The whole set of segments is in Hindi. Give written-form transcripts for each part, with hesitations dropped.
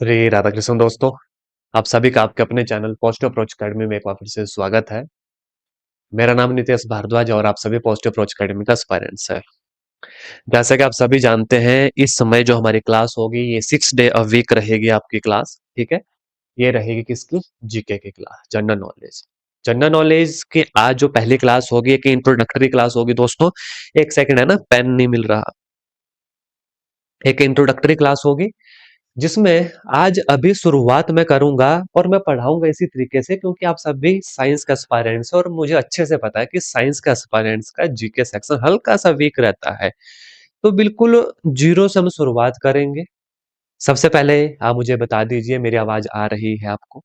श्री राधाकृष्ण दोस्तों, आप सभी का आपके अपने चैनल पॉजिटिव अप्रोच अकेडमी में एक बार फिर से स्वागत है। मेरा नाम नितेश भारद्वाज और आप सभी पॉजिटिव अप्रोच अकेडमी का एस्पायरेंट्स है। जैसा कि आप सभी जानते हैं, इस समय जो हमारी क्लास होगी ये 6 डे अ वीक रहेगी आपकी क्लास, ठीक है? ये रहेगी किसकी? जीके की class, general knowledge. General knowledge की आज जो पहली क्लास होगी, एक इंट्रोडक्टरी क्लास होगी दोस्तों। एक सेकंड है ना, पेन नहीं मिल रहा। एक इंट्रोडक्टरी क्लास होगी जिसमें आज अभी शुरुआत मैं करूंगा और मैं पढ़ाऊंगा इसी तरीके से क्योंकि आप सभी साइंस का एस्पायरेंट्स हो और मुझे अच्छे से पता है कि साइंस का एस्पायरेंट्स का जीके सेक्शन हल्का सा वीक रहता है। तो बिल्कुल जीरो से हम शुरुआत करेंगे। सबसे पहले आप मुझे बता दीजिए, मेरी आवाज आ रही है आपको?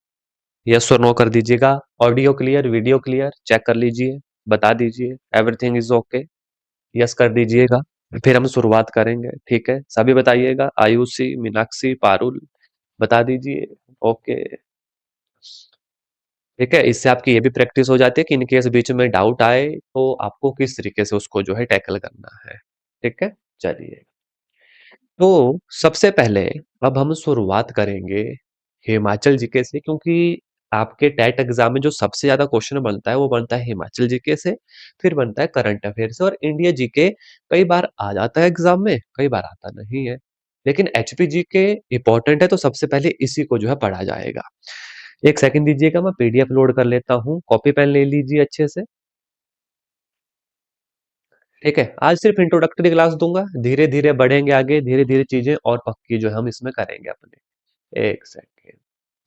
यस और नो कर दीजिएगा। Audio clear, video clear, check कर लीजिए, बता दीजिए एवरीथिंग इज ओके। यस कर दीजिएगा। फिर हम शुरुआत करेंगे, ठीक है? सभी बताइएगा, आयुषी, मीनाक्षी, पारुल, बता दीजिए। ओके, ठीक है। इससे आपकी ये भी प्रैक्टिस हो जाती है कि इनकेस बीच में डाउट आए तो आपको किस तरीके से उसको जो है टैकल करना है। ठीक है, चलिए। तो सबसे पहले अब हम शुरुआत करेंगे हिमाचल जीके से, क्योंकि आपके टेट एग्जाम में जो सबसे ज्यादा क्वेश्चन बनता है वो बनता है हिमाचल जीके से, फिर बनता है करंट अफेयर से, और इंडिया जीके कई बार आ जाता है एग्जाम में, कई बार आता नहीं है। लेकिन एचपी जीके इंपॉर्टेंट है तो सबसे पहले इसी को जो है पढ़ा जाएगा। एक सेकंड दीजिएगा, मैं पीडीएफ लोड कर लेता हूँ। कॉपी पेन ले लीजिए अच्छे से। ठीक है, आज सिर्फ इंट्रोडक्टरी क्लास दूंगा, धीरे धीरे बढ़ेंगे आगे, धीरे धीरे चीजें और पक्की जो है हम इसमें करेंगे अपने। एक सेकेंड।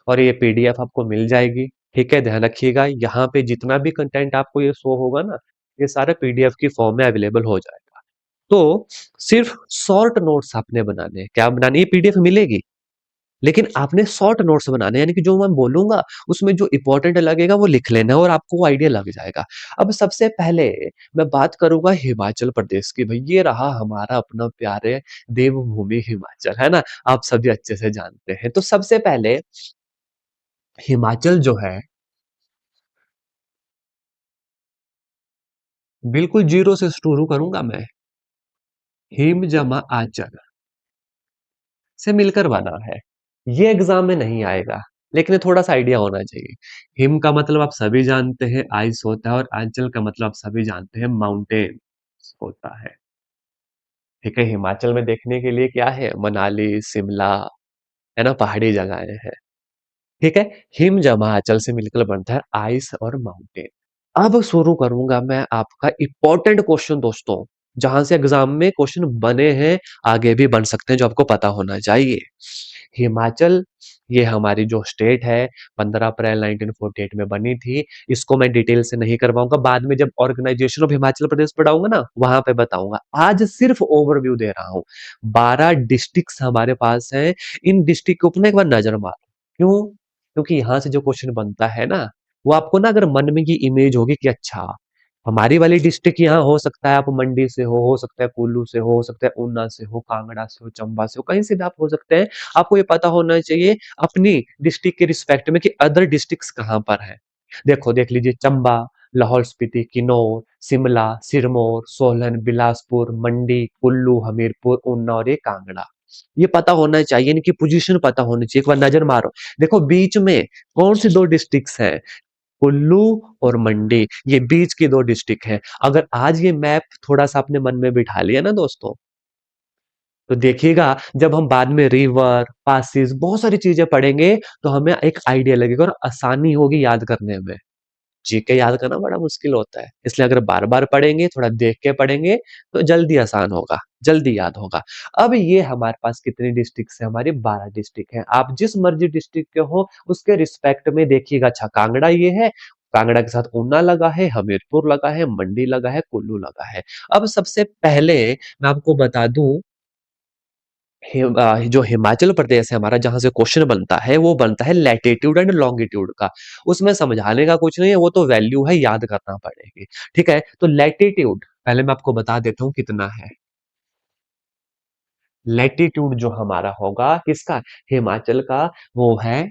और ये पीडीएफ आपको मिल जाएगी। ठीक है, ध्यान रखिएगा, यहाँ पे जितना भी कंटेंट आपको ये शो होगा ना, ये सारा पीडीएफ की फॉर्म में अवेलेबल हो जाएगा। तो सिर्फ शॉर्ट नोट्स आपने बनाने हैं। क्या बनानी है? पीडीएफ मिलेगी, लेकिन आपने शॉर्ट नोट्स बनाने, यानी कि जो मैं बोलूंगा उसमें जो इंपॉर्टेंट लगेगा वो लिख लेना है और आपको आइडिया लग जाएगा। अब सबसे पहले मैं बात करूंगा हिमाचल प्रदेश की। भाई ये रहा हमारा अपना प्यारे देवभूमि हिमाचल, है ना? आप सभी अच्छे से जानते हैं। तो सबसे पहले हिमाचल जो है, बिल्कुल जीरो से शुरू करूंगा मैं। हिम जमा आंचल से मिलकर बना है। ये एग्जाम में नहीं आएगा, लेकिन थोड़ा सा आइडिया होना चाहिए। हिम का मतलब आप सभी जानते हैं आइस होता है, और आंचल का मतलब आप सभी जानते हैं माउंटेन होता है। ठीक है, हिमाचल में देखने के लिए क्या है? मनाली, शिमला, है ना, पहाड़ी जगहें हैं। ठीक है, हिम जमा आंचल से मिलकर बनता है आइस और माउंटेन। अब शुरू करूंगा मैं आपका इंपॉर्टेंट क्वेश्चन दोस्तों, जहां से एग्जाम में क्वेश्चन बने हैं, आगे भी बन सकते हैं, जो आपको पता होना चाहिए। हिमाचल, ये हमारी जो स्टेट है, 15 अप्रैल 1948 में बनी थी। इसको मैं डिटेल से नहीं करवाऊंगा, बाद में जब ऑर्गेनाइजेशन ऑफ हिमाचल प्रदेश पढ़ाऊंगा ना, वहां पे बताऊंगा। आज सिर्फ ओवरव्यू दे रहा हूँ। 12 डिस्ट्रिक्ट हमारे पास हैं। इन डिस्ट्रिक्ट के ऊपर ना एक बार नजर मारो। क्यों? क्योंकि यहाँ से जो क्वेश्चन बनता है ना, वो आपको ना अगर मन में ये इमेज होगी कि अच्छा हमारी वाली डिस्ट्रिक्ट यहाँ हो सकता है, आप मंडी से हो सकता है कुल्लू से हो सकता है ऊना से हो, कांगड़ा से हो, चंबा से हो, कहीं से भी आप हो सकते हैं। आपको ये पता होना चाहिए अपनी डिस्ट्रिक्ट के रिस्पेक्ट में कि अदर डिस्ट्रिक्ट्स कहाँ पर है। देखो, देख लीजिए, चंबा, लाहौल स्पीति, किन्नौर, शिमला, सिरमौर, सोलन, बिलासपुर, मंडी, कुल्लू, हमीरपुर, ऊना और ये कांगड़ा। ये पता होना चाहिए, इनकी पोजीशन पता होनी चाहिए। एक बार नजर मारो, देखो बीच में कौन सी दो डिस्ट्रिक्ट्स हैं? कुल्लू और मंडी, ये बीच की दो डिस्ट्रिक्ट है। अगर आज ये मैप थोड़ा सा अपने मन में बिठा लिया ना दोस्तों, तो देखिएगा जब हम बाद में रिवर पासिस बहुत सारी चीजें पढ़ेंगे तो हमें एक आइडिया लगेगा और आसानी होगी याद करने में। जीके याद करना बड़ा मुश्किल होता है, इसलिए अगर बार बार पढ़ेंगे, थोड़ा देख के पढ़ेंगे, तो जल्दी आसान होगा, जल्दी याद होगा। अब ये हमारे पास कितनी डिस्ट्रिक्ट है? हमारी 12 डिस्ट्रिक्ट है। आप जिस मर्जी डिस्ट्रिक्ट के हो उसके रिस्पेक्ट में देखिएगा। अच्छा, कांगड़ा ये है, कांगड़ा के साथ ऊना लगा है, हमीरपुर लगा है, मंडी लगा है, कुल्लू लगा है। अब सबसे पहले मैं आपको बता दूं, जो हिमाचल प्रदेश है हमारा, जहां से क्वेश्चन बनता है वो बनता है लैटिट्यूड एंड लॉन्गिट्यूड का। उसमें समझाने का कुछ नहीं है, वो तो वैल्यू है, याद करना पड़ेगी। ठीक है, तो लैटिट्यूड पहले मैं आपको बता देता हूँ कितना है। लैटिट्यूड जो हमारा होगा किसका? हिमाचल का, वो है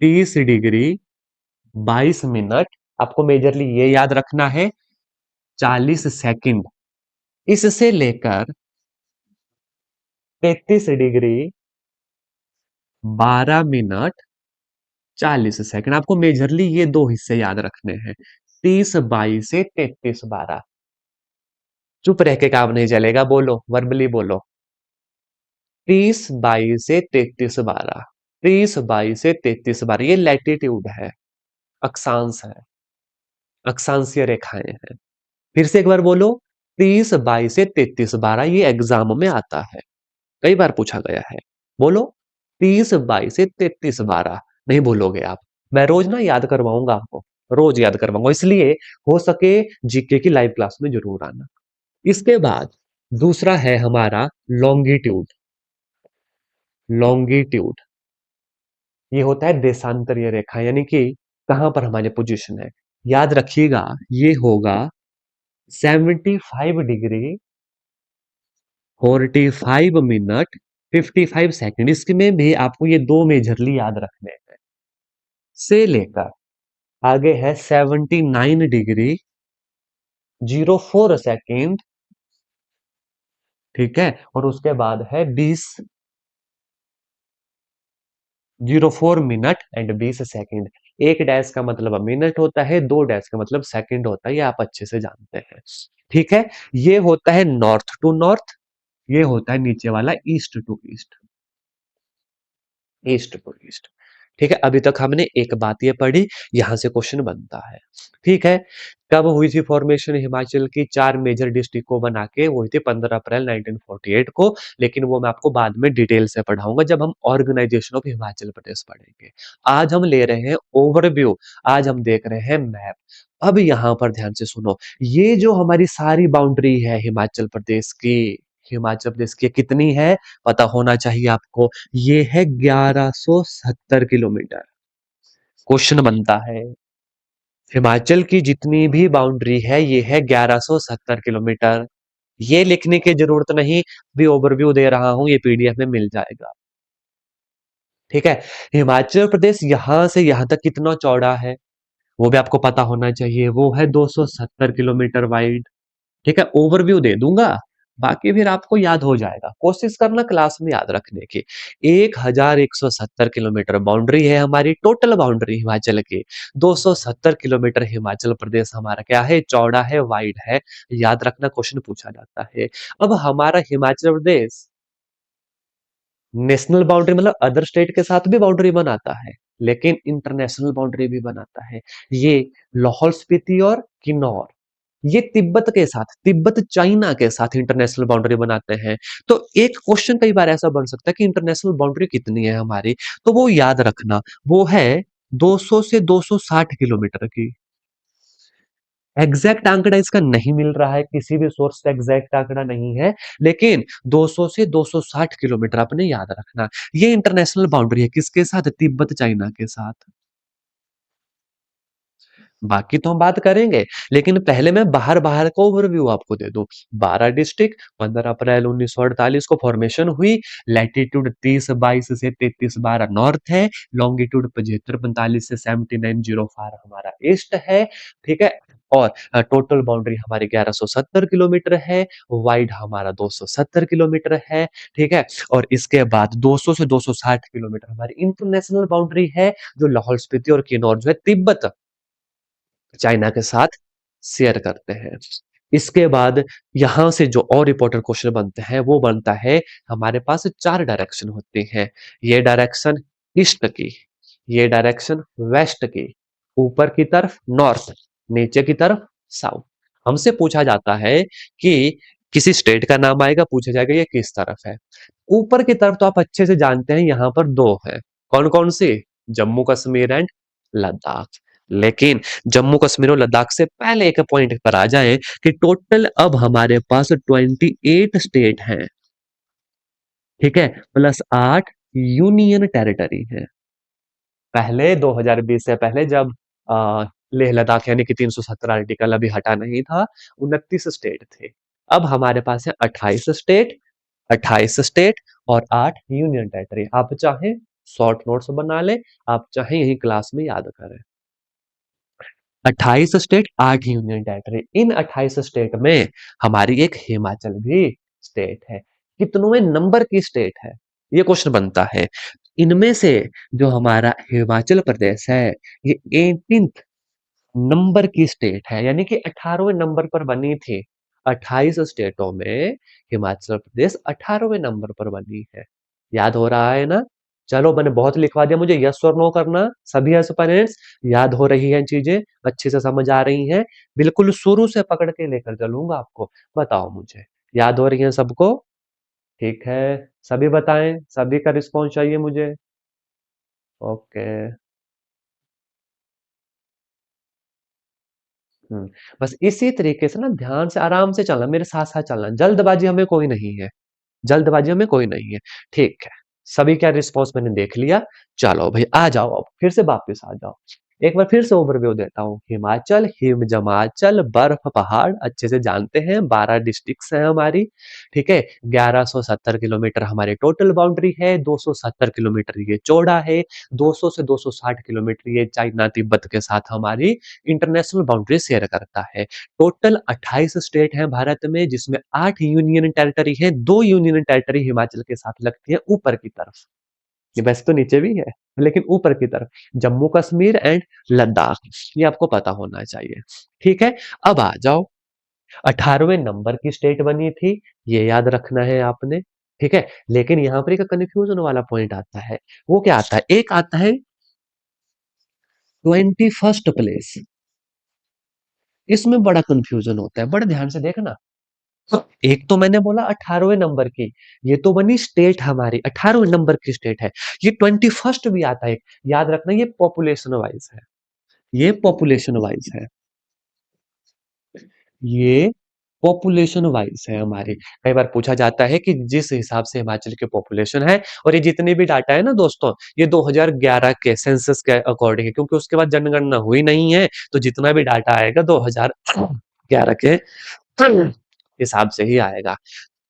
30 डिग्री 22 मिनट। आपको मेजरली ये याद रखना है, 40 सेकंड। इससे लेकर 33 डिग्री 12 मिनट 40 सेकंड। आपको मेजरली ये दो हिस्से याद रखने हैं, 30/22 से 33/12। चुप रह के काम नहीं चलेगा, बोलो, वर्बली बोलो। 30/22 से 33/12, 30/22 से 33/12, ये लैटिट्यूड है, अक्षांश है, अक्षांशीय रेखाएं हैं। फिर से एक बार बोलो, 30/22 से 33/12, ये एग्जाम में आता है, कई बार पूछा गया है। बोलो, 30/22 से 33/12, नहीं भूलोगे आप। मैं रोज ना याद करवाऊंगा आपको, रोज याद करवाऊंगा, इसलिए हो सके जीके की लाइव क्लास में जरूर आना। इसके बाद दूसरा है हमारा लॉन्गिट्यूड। लॉन्गिट्यूड ये होता है देशांतरीय रेखा, यानी कि कहां पर हमारी पोजीशन है। याद रखिएगा, ये होगा 75 डिग्री 45 मिनट 55 सेकंड। इसमें भी आपको ये दो मेजरली याद रखने हैं, से लेकर आगे है 79 डिग्री 04 सेकेंड, ठीक है, और उसके बाद है 04 मिनट एंड 20 सेकेंड। एक डैश का मतलब मिनट होता है, दो डैश का मतलब सेकंड होता है, ये आप अच्छे से जानते हैं, ठीक है। ये होता है नॉर्थ टू नॉर्थ, ये होता है नीचे वाला east to east, east to east, ठीक है। अभी तक हमने एक बात ये पढ़ी, यहां से क्वेश्चन बनता है, ठीक है। कब हुई थी फॉर्मेशन हिमाचल की? चार मेजर डिस्ट्रिक्ट को बना के हुई थी 15 अप्रैल 1948 को, लेकिन वो मैं आपको बाद में डिटेल से पढ़ाऊंगा जब हम ऑर्गेनाइजेशन ऑफ हिमाचल प्रदेश पढ़ेंगे। आज हम ले रहे हैं ओवरव्यू, आज हम देख रहे हैं मैप। अब यहां पर ध्यान से सुनो, ये जो हमारी सारी बाउंड्री है हिमाचल प्रदेश की, हिमाचल प्रदेश की कितनी है पता होना चाहिए आपको, ये है 1170 किलोमीटर। क्वेश्चन बनता है, हिमाचल की जितनी भी बाउंड्री है ये है 1170 किलोमीटर। ये लिखने की जरूरत नहीं, भी ओवरव्यू दे रहा हूं, ये पीडीएफ में मिल जाएगा, ठीक है। हिमाचल प्रदेश यहां से यहां तक कितना चौड़ा है वो भी आपको पता होना चाहिए, वो है 270 किलोमीटर वाइड, ठीक है। ओवरव्यू दे दूंगा, बाकी फिर आपको याद हो जाएगा, कोशिश करना क्लास में याद रखने की। 1170 किलोमीटर बाउंड्री है हमारी, टोटल बाउंड्री हिमाचल की। 270 किलोमीटर हिमाचल प्रदेश हमारा क्या है, चौड़ा है, वाइड है, याद रखना, क्वेश्चन पूछा जाता है। अब हमारा हिमाचल प्रदेश नेशनल बाउंड्री मतलब अदर स्टेट के साथ भी बाउंड्री बनाता है, लेकिन इंटरनेशनल बाउंड्री भी बनाता है। ये लाहौल स्पीति और किन्नौर, ये तिब्बत के साथ, तिब्बत चाइना के साथ इंटरनेशनल बाउंड्री बनाते हैं। तो एक क्वेश्चन कई बार ऐसा बन सकता है कि इंटरनेशनल बाउंड्री कितनी है हमारी, तो वो याद रखना, वो है 200 से 260 किलोमीटर की। एग्जैक्ट आंकड़ा इसका नहीं मिल रहा है, किसी भी सोर्स का एग्जैक्ट आंकड़ा नहीं है, लेकिन 200 से 260 किलोमीटर आपने याद रखना। ये इंटरनेशनल बाउंड्री है किसके साथ, तिब्बत चाइना के साथ। बाकी तो हम बात करेंगे, लेकिन पहले मैं बाहर बाहर का ओवरव्यू आपको दे दूं। 12 डिस्ट्रिक्ट, 15 अप्रैल 1948 को फॉर्मेशन हुई। लैटिट्यूड 30/22 से 33/12 नॉर्थ है, लॉन्गिट्यूड 75/45 से 79/04 हमारा ईस्ट है, ठीक है। और टोटल बाउंड्री हमारी 1170 किलोमीटर है, वाइड हमारा 270 किलोमीटर है, ठीक है। और इसके बाद 200 से 260 किलोमीटर हमारी इंटरनेशनल बाउंड्री है, जो लाहौल स्पीति और किन्नौर जो है तिब्बत चाइना के साथ शेयर करते हैं। इसके बाद यहां से जो और इंपॉर्टेंट क्वेश्चन बनते हैं वो बनता है, हमारे पास चार डायरेक्शन होती हैं। ये डायरेक्शन ईस्ट की, ये डायरेक्शन वेस्ट की, ऊपर की तरफ नॉर्थ, नीचे की तरफ साउथ। हमसे पूछा जाता है कि किसी स्टेट का नाम आएगा, पूछा जाएगा ये किस तरफ है। ऊपर की तरफ तो आप अच्छे से जानते हैं, यहां पर दो है, कौन कौन सी, जम्मू कश्मीर एंड लद्दाख। लेकिन जम्मू कश्मीर और लद्दाख से पहले एक पॉइंट पर आ जाए कि टोटल अब हमारे पास 28 स्टेट हैं, ठीक है, प्लस 8 यूनियन टेरिटरी है। पहले 2020 से पहले जब लेह लद्दाख यानी कि 317 आर्टिकल अभी हटा नहीं था, 29 स्टेट थे। अब हमारे पास है 28 स्टेट, 28 स्टेट और 8 यूनियन टेरिटरी। आप चाहें शॉर्ट नोट्स बना ले, आप चाहें यही क्लास में याद करें। 28 स्टेट, 8 यूनियन टेरिटरी, इन 28 स्टेट में हमारी एक हिमाचल भी स्टेट है। कितनों नंबर की स्टेट है, ये क्वेश्चन बनता है। इनमें से जो हमारा हिमाचल प्रदेश है, ये 18th नंबर की स्टेट है, यानी कि 18वें नंबर पर बनी थी। 28 स्टेटों में हिमाचल प्रदेश 18वें नंबर पर बनी है। याद हो रहा है ना? चलो, मैंने बहुत लिखवा दिया, मुझे यस और नो करना। सभी एस्पिरेंट्स, याद हो रही हैं चीजें, अच्छे से समझ आ रही हैं? बिल्कुल शुरू से पकड़ के लेकर चलूंगा आपको। बताओ मुझे, याद हो रही हैं सबको? ठीक है, सभी बताएं, सभी का रिस्पॉन्स चाहिए मुझे। ओके। हम्म, बस इसी तरीके से ना ध्यान से आराम से चलना, मेरे साथ साथ चलना, जल्दबाजी हमें कोई नहीं है। जल्दबाजी में कोई नहीं है। ठीक है, सभी का रिस्पॉन्स मैंने देख लिया। चलो भाई, आ जाओ, अब फिर से वापस आ जाओ। एक बार फिर से ओवरव्यू देता हूँ। हिमाचल, हिम जमाचल, बर्फ पहाड़ अच्छे से जानते हैं। 12 डिस्ट्रिक्ट्स हैं हमारी। ठीक है, 1170 किलोमीटर हमारी टोटल बाउंड्री है। 270 किलोमीटर ये चौड़ा है। 200 से 260 किलोमीटर ये चाइना तिब्बत के साथ हमारी इंटरनेशनल बाउंड्री शेयर करता है। टोटल 28 स्टेट हैं भारत में, जिसमें 8 यूनियन टेरिटरी है। 2 यूनियन टेरिटरी हिमाचल के साथ लगती है ऊपर की तरफ। ये वैसे तो नीचे भी है, लेकिन ऊपर की तरफ जम्मू कश्मीर एंड लद्दाख, ये आपको पता होना चाहिए। ठीक है, अब आ जाओ। 18वें नंबर की स्टेट बनी थी, ये याद रखना है आपने। ठीक है, लेकिन यहाँ पर एक कंफ्यूजन वाला पॉइंट आता है। वो क्या आता है? एक आता है 21st प्लेस। इसमें बड़ा कंफ्यूजन होता है, बड़े ध्यान से देखना। तो एक तो मैंने बोला 18वें नंबर की, ये तो बनी स्टेट हमारी, 18वें नंबर की स्टेट है। ये 21st भी आता है, याद रखना, ये पॉपुलेशन वाइज है। ये पॉपुलेशन वाइज है। ये पॉपुलेशन वाइज है हमारी। कई बार पूछा जाता है कि जिस हिसाब से हिमाचल की पॉपुलेशन है, और ये जितने भी डाटा है ना दोस्तों, ये 2011 के सेंसस के अकॉर्डिंग है, क्योंकि उसके बाद जनगणना हुई नहीं है। तो जितना भी डाटा आएगा 2011 के हिसाब से ही आएगा।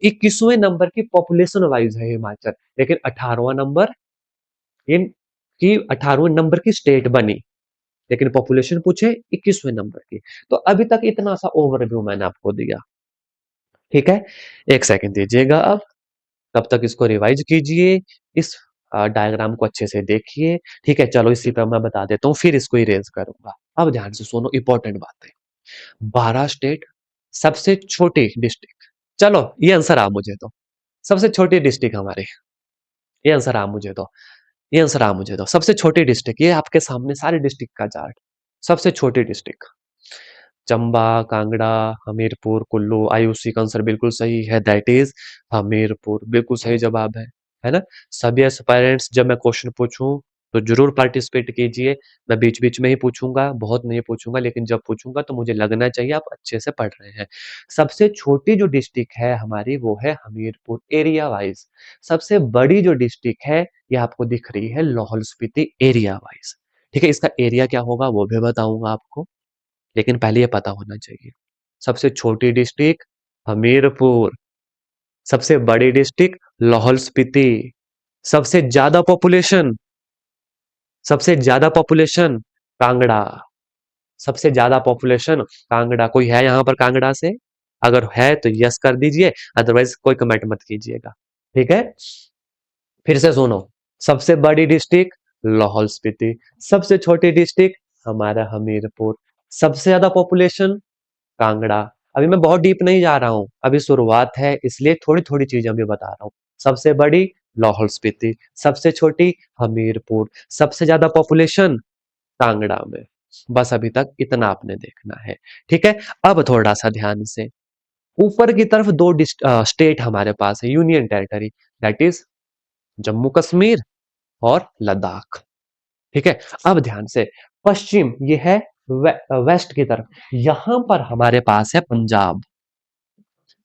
21वें नंबर की पॉपुलेशन वाइज है हिमाचल, लेकिन 18वां नंबर इन की 18वें नंबर की स्टेट बनी, लेकिन पॉपुलेशन पूछे 21वें नंबर की। तो अभी तक इतना सा ओवरव्यू मैंने आपको दिया। ठीक है, एक सेकंड दीजिएगा अब। तब तक इसको रिवाइज कीजिए, इस डायग्राम को अच्छे से देखिए। ठीक है, चलो इसी पर मैं बता देता हूँ, फिर इसको इरेज करूंगा। अब ध्यान से सुनो, इंपॉर्टेंट बात है। 12 स्टेट, सबसे छोटी डिस्ट्रिक्ट। चलो, ये आंसर आप मुझे दो। सबसे छोटी डिस्ट्रिक्ट हमारी, ये आंसर आप मुझे दो। ये आंसर आप मुझे दो। सबसे छोटी डिस्ट्रिक्ट, ये आपके सामने सारी डिस्ट्रिक्ट का चार्ट। सबसे छोटी डिस्ट्रिक्ट, चंबा, कांगड़ा, हमीरपुर, कुल्लू। आयुषी का आंसर बिल्कुल सही है, दैट इज हमीरपुर, बिल्कुल सही जवाब है ना? सभी एस्पायरेंट्स, जब मैं क्वेश्चन पूछूं तो जरूर पार्टिसिपेट कीजिए। मैं बीच बीच में ही पूछूंगा, बहुत नहीं पूछूंगा, लेकिन जब पूछूंगा तो मुझे लगना चाहिए आप अच्छे से पढ़ रहे हैं। सबसे छोटी जो डिस्ट्रिक्ट है हमारी, वो है हमीरपुर एरिया वाइज। सबसे बड़ी जो डिस्ट्रिक्ट है, ये आपको दिख रही है लाहौल स्पीति एरिया वाइज। ठीक है, इसका एरिया क्या होगा वो भी बताऊंगा आपको, लेकिन पहले ये पता होना चाहिए। सबसे छोटी डिस्ट्रिक्ट हमीरपुर, सबसे बड़ी डिस्ट्रिक्ट लाहौल स्पीति, सबसे ज्यादा पॉपुलेशन, सबसे ज्यादा पॉपुलेशन कांगड़ा, सबसे ज्यादा पॉपुलेशन कांगड़ा। कोई है यहाँ पर कांगड़ा से? अगर है तो यस कर दीजिए, अदरवाइज कोई कमेंट मत कीजिएगा। ठीक है, फिर से सुनो। सबसे बड़ी डिस्ट्रिक्ट लाहौल स्पीति, सबसे छोटी डिस्ट्रिक्ट हमारा हमीरपुर, सबसे ज्यादा पॉपुलेशन कांगड़ा। अभी मैं बहुत डीप नहीं जा रहा हूँ, अभी शुरुआत है, इसलिए थोड़ी थोड़ी चीजें अभी बता रहा हूँ। सबसे बड़ी लाहौल स्पीति, सबसे छोटी हमीरपुर, सबसे ज्यादा पॉपुलेशन कांगड़ा में। बस अभी तक इतना आपने देखना है। ठीक है, अब थोड़ा सा ध्यान से, ऊपर की तरफ दो स्टेट हमारे पास है, union territory, that is Jammu Kashmir और लद्दाख। ठीक है, अब ध्यान से, पश्चिम ये है वेस्ट की तरफ, यहां पर हमारे पास है पंजाब।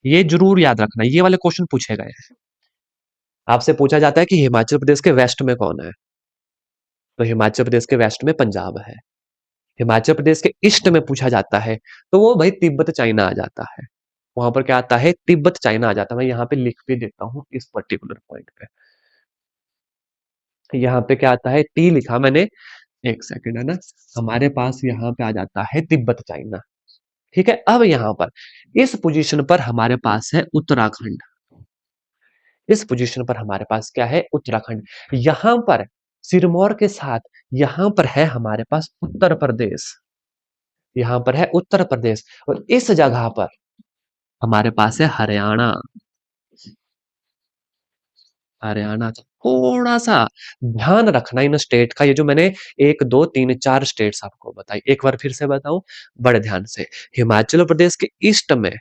ये जरूर याद रखना, ये वाले क्वेश्चन पूछे गए हैं। आपसे पूछा जाता है कि हिमाचल प्रदेश के वेस्ट में कौन है, तो हिमाचल प्रदेश के वेस्ट में पंजाब है। हिमाचल प्रदेश के ईस्ट में पूछा जाता है, तो वो भाई तिब्बत चाइना आ जाता है। वहां पर क्या आता है? तिब्बत चाइना आ जाता है। मैं यहाँ पे लिख भी देता हूँ इस पर्टिकुलर पॉइंट पे। यहाँ पे क्या आता है? टी लिखा मैंने, एक सेकंड, है ना? हमारे पास यहाँ पे आ जाता है तिब्बत चाइना। ठीक है, अब यहाँ पर इस पोजीशन पर हमारे पास है उत्तराखंड। इस पोजीशन पर हमारे पास क्या है? उत्तराखंड। यहां पर सिरमौर के साथ यहां पर है हमारे पास उत्तर प्रदेश। यहां पर है उत्तर प्रदेश और इस जगह पर हमारे पास है हरियाणा। हरियाणा थोड़ा सा ध्यान रखना इन स्टेट का। ये जो मैंने एक दो तीन चार स्टेट्स आपको बताई, एक बार फिर से बताऊं बड़े ध्यान से। हिमाचल प्रदेश के ईस्ट में,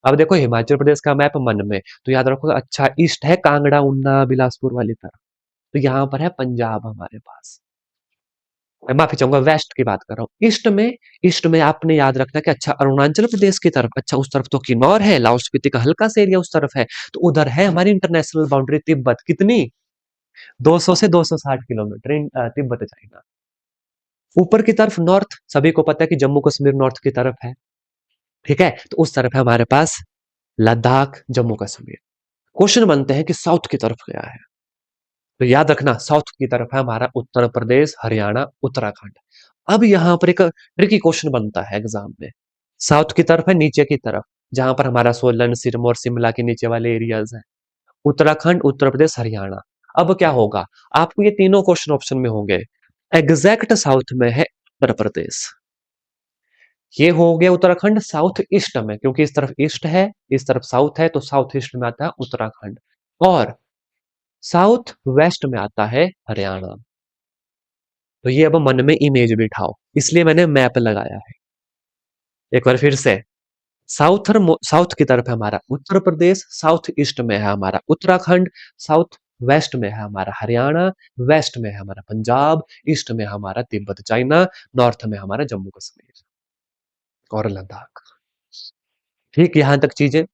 अब देखो हिमाचल प्रदेश का मैप मन में, तो याद रखो अच्छा ईस्ट है कांगड़ा उन्ना बिलासपुर वाली तरफ। तो यहाँ पर है पंजाब हमारे पास। मैं माफी चाहूंगा, वेस्ट की बात कर रहा हूँ। ईस्ट में आपने याद रखना कि अच्छा अरुणाचल प्रदेश की तरफ, अच्छा उस तरफ तो किन्नौर है, लाहौल स्पीति का हल्का सा एरिया उस तरफ है। तो उधर है हमारी इंटरनेशनल बाउंड्री तिब्बत, कितनी? 200 से 260 किलोमीटर तिब्बत चाइना। ऊपर की तरफ नॉर्थ, सभी को पता है कि जम्मू कश्मीर नॉर्थ की तरफ है। ठीक है, तो उस तरफ है हमारे पास लद्दाख, जम्मू कश्मीर। क्वेश्चन बनते हैं कि साउथ की तरफ क्या है? तो याद रखना साउथ की तरफ है हमारा उत्तर प्रदेश, हरियाणा, उत्तराखंड। अब यहाँ पर एक ट्रिकी क्वेश्चन बनता है एग्जाम में। साउथ की तरफ है नीचे की तरफ, जहां पर हमारा सोलन, सिरमौर, शिमला के नीचे वाले एरियाज हैं। उत्तराखंड, उत्तर प्रदेश, हरियाणा। अब क्या होगा? आपको ये तीनों क्वेश्चन ऑप्शन में होंगे। एग्जैक्ट साउथ में है उत्तर प्रदेश। ये हो गया उत्तराखंड साउथ ईस्ट में, क्योंकि इस तरफ ईस्ट है, इस तरफ साउथ है, तो साउथ ईस्ट में आता है उत्तराखंड। और साउथ वेस्ट में आता है हरियाणा। तो ये अब मन में इमेज बिठाओ, इसलिए मैंने मैप लगाया है। एक बार फिर से, साउथ की तरफ है हमारा उत्तर प्रदेश, साउथ ईस्ट में है हमारा उत्तराखंड, साउथ वेस्ट में है हमारा हरियाणा, वेस्ट में है हमारा पंजाब, ईस्ट में हमारा तिब्बत चाइना, नॉर्थ में हमारा जम्मू कश्मीर और लद्दाख। ठीक, यहां तक चीजें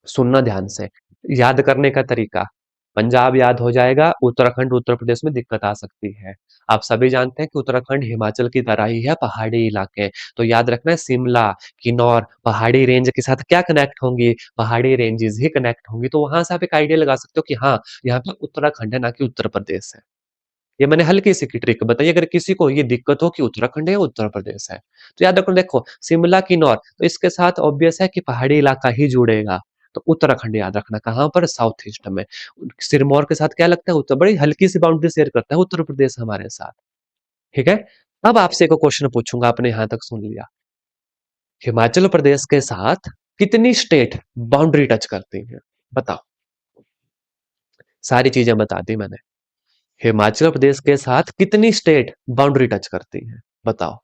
सुनना ध्यान से। याद करने का तरीका, पंजाब याद हो जाएगा, उत्तराखंड उत्तर प्रदेश में दिक्कत आ सकती है। आप सभी जानते हैं कि उत्तराखंड हिमाचल की तरह ही है, पहाड़ी इलाके। तो याद रखना है शिमला, किन्नौर पहाड़ी रेंज के साथ क्या कनेक्ट होंगी? पहाड़ी रेंजेस ही कनेक्ट होंगी। तो वहां से आप एक आइडिया लगा सकते हो कि हाँ, यहाँ पे उत्तराखंड है, ना कि उत्तर प्रदेश है। ये मैंने हल्की सी की ट्रिक बताई। अगर किसी को ये दिक्कत हो कि उत्तराखंड है या उत्तर प्रदेश है, तो याद रखो, देखो शिमला किन्नौर तो इसके साथ ऑब्वियस है कि पहाड़ी इलाका ही जुड़ेगा। तो उत्तराखंड याद रखना कहाँ पर? साउथ ईस्ट में। सिरमौर के साथ क्या लगता है? उत्तर, बड़ी हल्की सी बाउंड्री शेयर करता है उत्तर प्रदेश हमारे साथ। ठीक है, अब आपसे एक क्वेश्चन पूछूंगा, आपने यहां तक सुन लिया। हिमाचल प्रदेश के साथ कितनी स्टेट बाउंड्री टच करती हैं? बताओ। सारी चीजें बता दी मैंने। हिमाचल प्रदेश के साथ कितनी स्टेट बाउंड्री टच करती हैं? बताओ।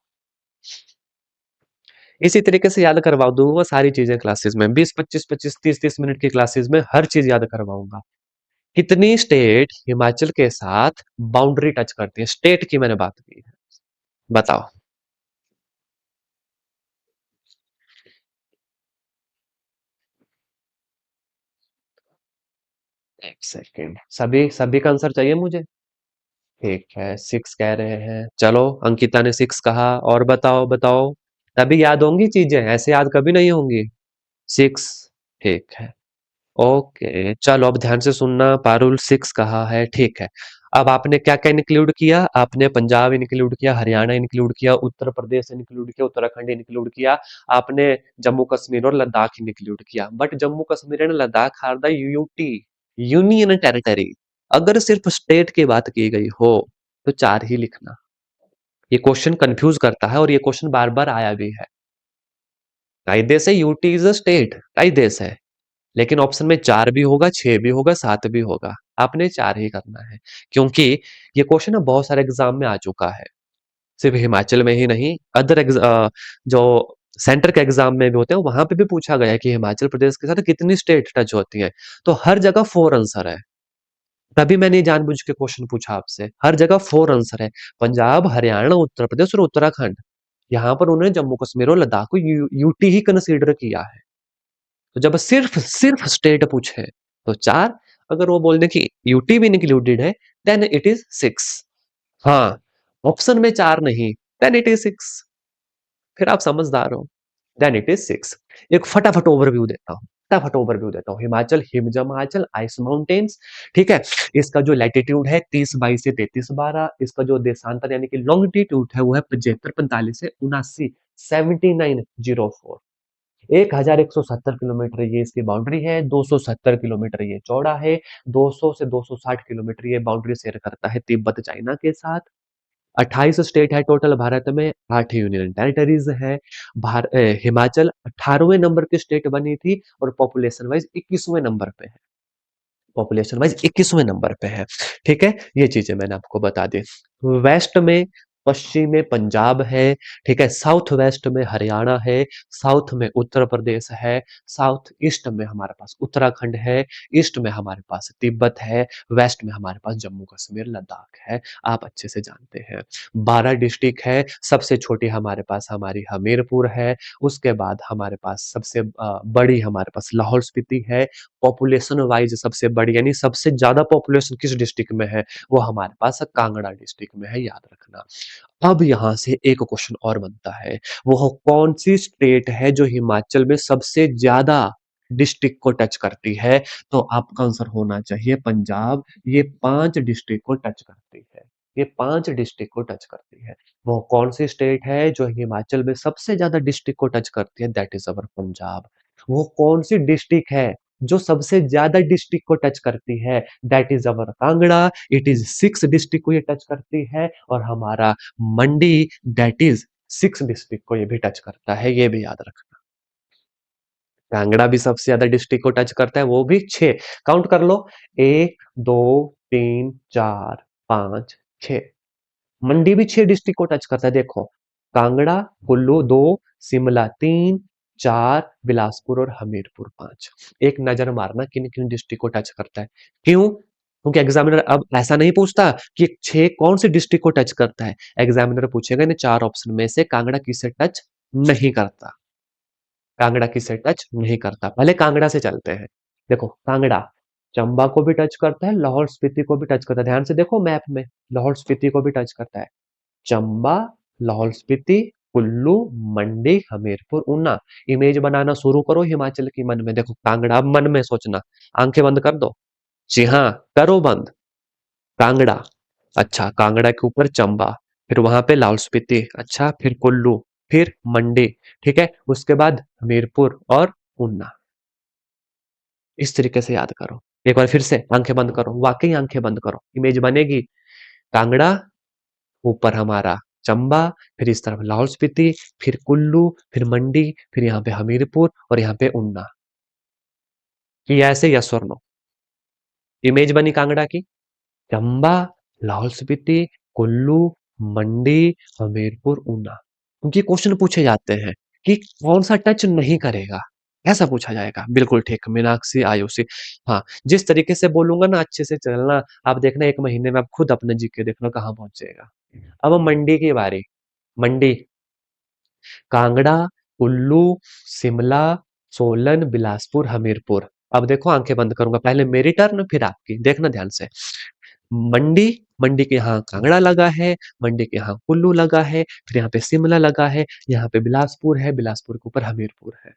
इसी तरीके से याद करवा दूंगा सारी चीजें क्लासेस में, 20 25 25 30 30 मिनट की क्लासेस में हर चीज याद करवाऊंगा। कितनी स्टेट हिमाचल के साथ बाउंड्री टच करती है? स्टेट की मैंने बात की है, बताओ। एक सेकेंड, सभी सभी का आंसर चाहिए मुझे। ठीक है, 6 कह रहे हैं। चलो, अंकिता ने 6 कहा। और बताओ बताओ, तभी याद होंगी चीजें, ऐसे याद कभी नहीं होंगी। 6, ठीक है। ओके, चलो अब ध्यान से सुनना। पारुल 6 कहा है, ठीक है। अब आपने क्या क्या इंक्लूड किया? आपने पंजाब इंक्लूड किया, हरियाणा इंक्लूड किया, उत्तर प्रदेश इंक्लूड किया, उत्तराखंड इंक्लूड किया, आपने जम्मू कश्मीर और लद्दाख इंक्लूड किया। But Jammu Kashmir and Ladakh are the UT, union territory. अगर सिर्फ स्टेट की बात की गई हो तो 4 ही लिखना। ये क्वेश्चन कंफ्यूज करता है और ये क्वेश्चन बार बार आया भी है। कायदे से यूटी इज अ स्टेट, कायदे से। लेकिन ऑप्शन में 4 भी होगा, 6 भी होगा, 7 भी होगा। आपने 4 ही करना है, क्योंकि ये क्वेश्चन ना बहुत सारे एग्जाम में आ चुका है। सिर्फ हिमाचल में ही नहीं, जो सेंटर के एग्जाम में भी होते हैं वहां पे भी पूछा गया है कि हिमाचल प्रदेश के साथ कितनी स्टेट टच होती है। तो हर जगह 4 आंसर है। तभी मैंने जानबूझ के क्वेश्चन पूछा आपसे, हर जगह 4 आंसर है। पंजाब, हरियाणा, उत्तर प्रदेश और उत्तराखंड। यहाँ पर उन्होंने जम्मू कश्मीर और लद्दाख को यूटी ही कंसीडर किया है। तो जब सिर्फ सिर्फ स्टेट पूछे तो 4, अगर वो बोल दे कि यूटी भी इंक्लूडेड है, देन इट इज 6। हाँ, ऑप्शन में 4 नहीं, देन इट इज 6। फिर आप समझदार हो। Then it is 6। एक फटाफट ओवरव्यू देता हूँ, फटाफट ओवरव्यू देता हूँ। हिमाचल, हिमजमाचल आइस माउंटेन्स। ठीक है, इसका जो लैटिट्यूड है 30 22 से 33 12। इसका जो देशांतर यानी कि लॉन्गिट्यूड है वो है 75 45 से 79 7904। 1170 किलोमीटर ये इसकी बाउंड्री है, 270 किलोमीटर ये चौड़ा है, 200 से 260 किलोमीटर ये बाउंड्री शेयर करता है तिब्बत चाइना के साथ। 28 स्टेट है टोटल भारत में, 8 यूनियन टेरिटरीज है। हिमाचल 18वें नंबर की स्टेट बनी थी और पॉपुलेशन वाइज 21वें नंबर पे है। पॉपुलेशन वाइज 21वें नंबर पे है। ठीक है, ये चीजें मैंने आपको बता दी। वेस्ट में, पश्चिम में पंजाब है। ठीक है, साउथ वेस्ट में हरियाणा है, साउथ में उत्तर प्रदेश है, साउथ ईस्ट में हमारे पास उत्तराखंड है, ईस्ट में हमारे पास तिब्बत है, वेस्ट में हमारे पास जम्मू कश्मीर लद्दाख है। आप अच्छे से जानते हैं। 12 डिस्ट्रिक्ट है, सबसे छोटी हमारे पास हमारी हमीरपुर है, उसके बाद हमारे पास सबसे बड़ी हमारे पास लाहौल स्पीति है। पॉपुलेशन वाइज सबसे बड़ी यानी सबसे ज्यादा पॉपुलेशन किस डिस्ट्रिक्ट में है, वो हमारे पास कांगड़ा डिस्ट्रिक्ट में है, याद रखना। अब यहां से एक क्वेश्चन और बनता है, वो कौन सी स्टेट है जो हिमाचल में सबसे ज्यादा डिस्ट्रिक्ट को टच करती है? तो आपका आंसर होना चाहिए पंजाब। ये 5 डिस्ट्रिक्ट को टच करती है, ये 5 डिस्ट्रिक्ट को टच करती है। वो कौन सी स्टेट है जो हिमाचल में सबसे ज्यादा डिस्ट्रिक्ट को टच करती है? That is our Punjab. वो कौन सी डिस्ट्रिक्ट है जो सबसे ज्यादा डिस्ट्रिक्ट को टच करती है? That is our Kangra. It is 6 district को ये टच करती है, और हमारा मंडी दैट इज 6 डिस्ट्रिक्ट को ये भी टच करता है, ये भी याद रखना। कांगड़ा भी सबसे ज्यादा डिस्ट्रिक्ट को टच करता है, वो भी 6। काउंट कर लो, 1 2 3 4 5 6। मंडी भी 6 डिस्ट्रिक्ट को टच करता है, देखो। कांगड़ा, कुल्लू 2, शिमला 3, 4 बिलासपुर और हमीरपुर 5। एक नजर मारना किन किन डिस्ट्रिक्ट को टच करता है। क्यों? क्योंकि एग्जामिनर अब ऐसा नहीं पूछता कि 6 कौन से डिस्ट्रिक्ट को टच करता है। एग्जामिनर पूछेगा इन 4 ऑप्शन में से कांगड़ा किसे टच नहीं करता, कांगड़ा किसे टच नहीं करता। पहले कांगड़ा से चलते हैं। देखो, कांगड़ा चंबा को भी टच करता है, लाहौल स्पीति को भी टच करता है। ध्यान से देखो मैप में, लाहौल स्पीति को भी टच करता है। चंबा, लाहौल स्पीति, कुल्लू, मंडी, हमीरपुर, ऊना। इमेज बनाना शुरू करो हिमाचल की मन में। देखो कांगड़ा, अब मन में सोचना, आंखें बंद कर दो। जी हाँ, करो बंद। कांगड़ा, अच्छा, कांगड़ा के ऊपर चंबा, फिर वहां पे लाहौल स्पीति, अच्छा, फिर कुल्लू, फिर मंडी। ठीक है, उसके बाद हमीरपुर और ऊना। इस तरीके से याद करो। एक बार फिर से आंखें बंद करो, वाकई आंखें बंद करो, इमेज बनेगी। कांगड़ा, ऊपर हमारा चंबा, फिर इस तरफ लाहौल स्पीति, फिर कुल्लू, फिर मंडी, फिर यहाँ पे हमीरपुर और यहाँ पे ऊना। कि ऐसे यस और नो? इमेज बनी कांगड़ा की। चंबा, लाहौल स्पीति, कुल्लू, मंडी, हमीरपुर, ऊना। क्योंकि क्वेश्चन पूछे जाते हैं कि कौन सा टच नहीं करेगा, ऐसा पूछा जाएगा। बिल्कुल ठीक, मीनाक्षी, आयुषी। हाँ, जिस तरीके से बोलूंगा ना, अच्छे से चलना। आप देखना 1 महीने में आप खुद अपने जीके देखना कहाँ पहुंच जाएगा। अब मंडी की बारी। मंडी, कांगड़ा, कुल्लू, शिमला, सोलन, बिलासपुर, हमीरपुर। अब देखो आंखें बंद करूंगा, पहले मेरी टर्न फिर आपकी, देखना ध्यान से। मंडी, मंडी के यहाँ कांगड़ा लगा है, मंडी के यहाँ कुल्लू लगा है, फिर यहाँ पे शिमला लगा है, यहाँ पे बिलासपुर है, बिलासपुर के ऊपर हमीरपुर है,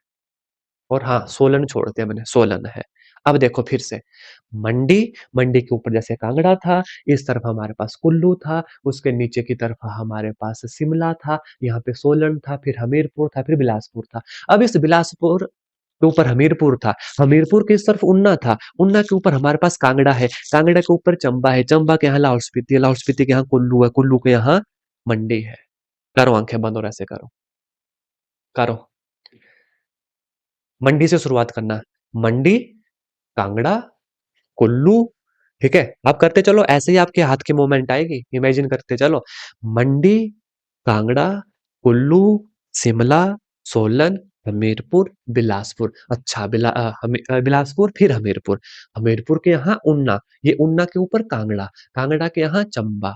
और हाँ, सोलन छोड़ दिया मैंने, सोलन है। अब देखो फिर से, मंडी, मंडी के ऊपर जैसे कांगड़ा था, इस तरफ हमारे पास कुल्लू था, उसके नीचे की तरफ हमारे पास शिमला था, यहाँ पे सोलन था, फिर हमीरपुर था, फिर बिलासपुर था। अब इस बिलासपुर के ऊपर हमीरपुर था, हमीरपुर के इस तरफ ऊना था, ऊना के ऊपर हमारे पास कांगड़ा है, कांगड़ा के ऊपर चंबा है, चंबा के यहाँ लाहौल स्पीति है, लाहौल स्पीति के यहाँ कुल्लू है, कुल्लू के यहाँ मंडी है। करो आंखें बंद और ऐसे करो, करो। मंडी से शुरुआत करना। मंडी, कांगड़ा, कुल्लू। ठीक है, आप करते चलो, ऐसे ही आपके हाथ की मूवमेंट आएगी, इमेजिन करते चलो। मंडी, कांगड़ा, कुल्लू, शिमला, सोलन, हमीरपुर, बिलासपुर। अच्छा, बिलासपुर फिर हमीरपुर, हमीरपुर के यहाँ ऊना, ये ऊना के ऊपर कांगड़ा, कांगड़ा के यहाँ चंबा,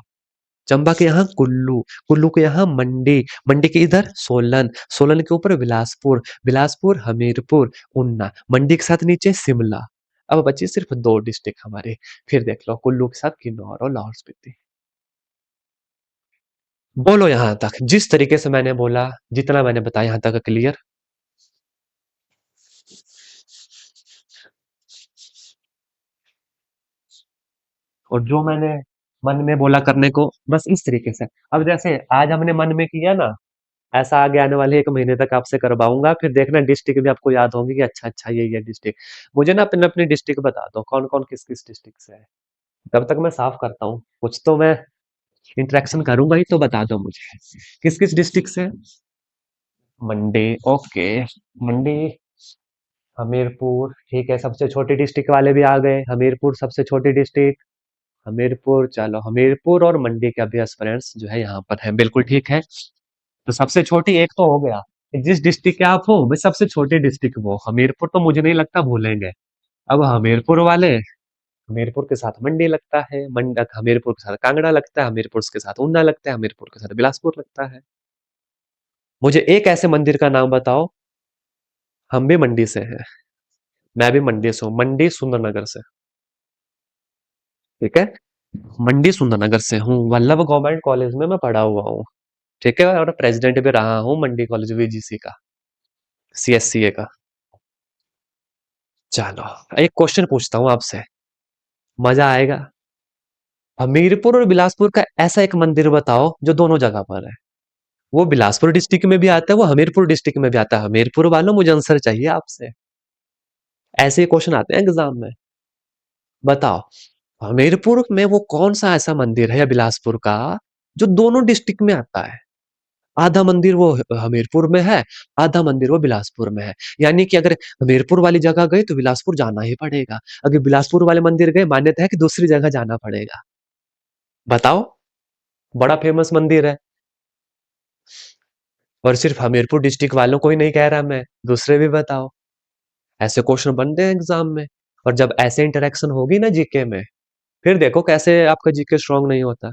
चंबा के यहाँ कुल्लू, कुल्लू के यहाँ मंडी, मंडी के इधर सोलन, सोलन के ऊपर बिलासपुर, बिलासपुर हमीरपुर, ऊना, मंडी के साथ नीचे शिमला। अब बची सिर्फ 2 डिस्ट्रिक्ट हमारे। फिर देख लो, कुल्लू के साथ किन्नौर और लाहौल स्पीति। बोलो यहाँ तक, जिस तरीके से मैंने बोला, जितना मैंने बताया यहाँ तक क्लियर? और जो मैंने मन में बोला करने को, बस इस तरीके से। अब जैसे आज हमने मन में किया ना, ऐसा आगे आने वाले 1 महीने तक आपसे करवाऊँगा, फिर देखना डिस्ट्रिक्ट भी आपको याद होंगी कि अच्छा-अच्छा ये डिस्ट्रिक्ट। मुझे ना अपनी-अपनी डिस्ट्रिक्ट बता दो, कौन-कौन किस-किस डिस्ट्रिक्ट से है। तब तक मैं साफ करता हूँ, कुछ तो मैं इंटरेक्शन करूँगा ही तो बता दो मुझे। किस-किस डिस्ट्रिक्ट से है? मंडी, ओके। मंडी, हमीरपुर, ठीक है, सबसे छोटी डिस्ट्रिक्ट वाले भी आ गए। हमीरपुर सबसे छोटी डिस्ट्रिक्ट, हमीरपुर, चलो हमीरपुर और मंडी के अभी एस्पिरेंट्स जो है यहाँ पर है, बिल्कुल ठीक है। तो सबसे छोटी एक तो हो गया। जिस डिस्ट्रिक्ट के आप हो वो सबसे छोटी डिस्ट्रिक्ट वो हमीरपुर, तो मुझे नहीं लगता भूलेंगे। अब हमीरपुर वाले, हमीरपुर के साथ मंडी लगता है, मंडक हमीरपुर के साथ कांगड़ा लगता है, हमीरपुर के साथ ऊना लगता है, हमीरपुर के साथ बिलासपुर लगता है। मुझे एक ऐसे मंदिर का नाम बताओ, हम भी मंडी से हैं, मैं भी मंडी से हूँ, मंडी सुंदरनगर से, ठीक है। मंडी सुंदरनगर से हूँ, वल्लभ गवर्नमेंट कॉलेज में मैं पढ़ा हुआ हूँ, ठीक है, और प्रेसिडेंट भी रहा हूँ मंडी कॉलेज वीजीसी का, सीएससीए का। चलो, एक क्वेश्चन पूछता हूँ आपसे, मजा आएगा। हमीरपुर और बिलासपुर का ऐसा एक मंदिर बताओ जो दोनों जगह पर है। वो बिलासपुर डिस्ट्रिक्ट में भी आता है, वो हमीरपुर डिस्ट्रिक्ट में भी आता है। हमीरपुर वालों, मुझे आंसर चाहिए आपसे। ऐसे ही क्वेश्चन आते हैं एग्जाम में। बताओ, हमीरपुर में वो कौन सा ऐसा मंदिर है या बिलासपुर का जो दोनों डिस्ट्रिक्ट में आता है। आधा मंदिर वो हमीरपुर में है, आधा मंदिर वो बिलासपुर में है। यानी कि अगर हमीरपुर वाली जगह गए तो बिलासपुर जाना ही पड़ेगा, अगर बिलासपुर वाले मंदिर गए मान्यता है कि दूसरी जगह जाना पड़ेगा। बताओ, बड़ा फेमस मंदिर है। और सिर्फ हमीरपुर डिस्ट्रिक्ट वालों को ही नहीं कह रहा मैं, दूसरे भी बताओ। ऐसे क्वेश्चन बनते हैं एग्जाम में। और जब ऐसे इंटरेक्शन होगी ना जीके में, फिर देखो कैसे आपका जीके स्ट्रांग नहीं होता।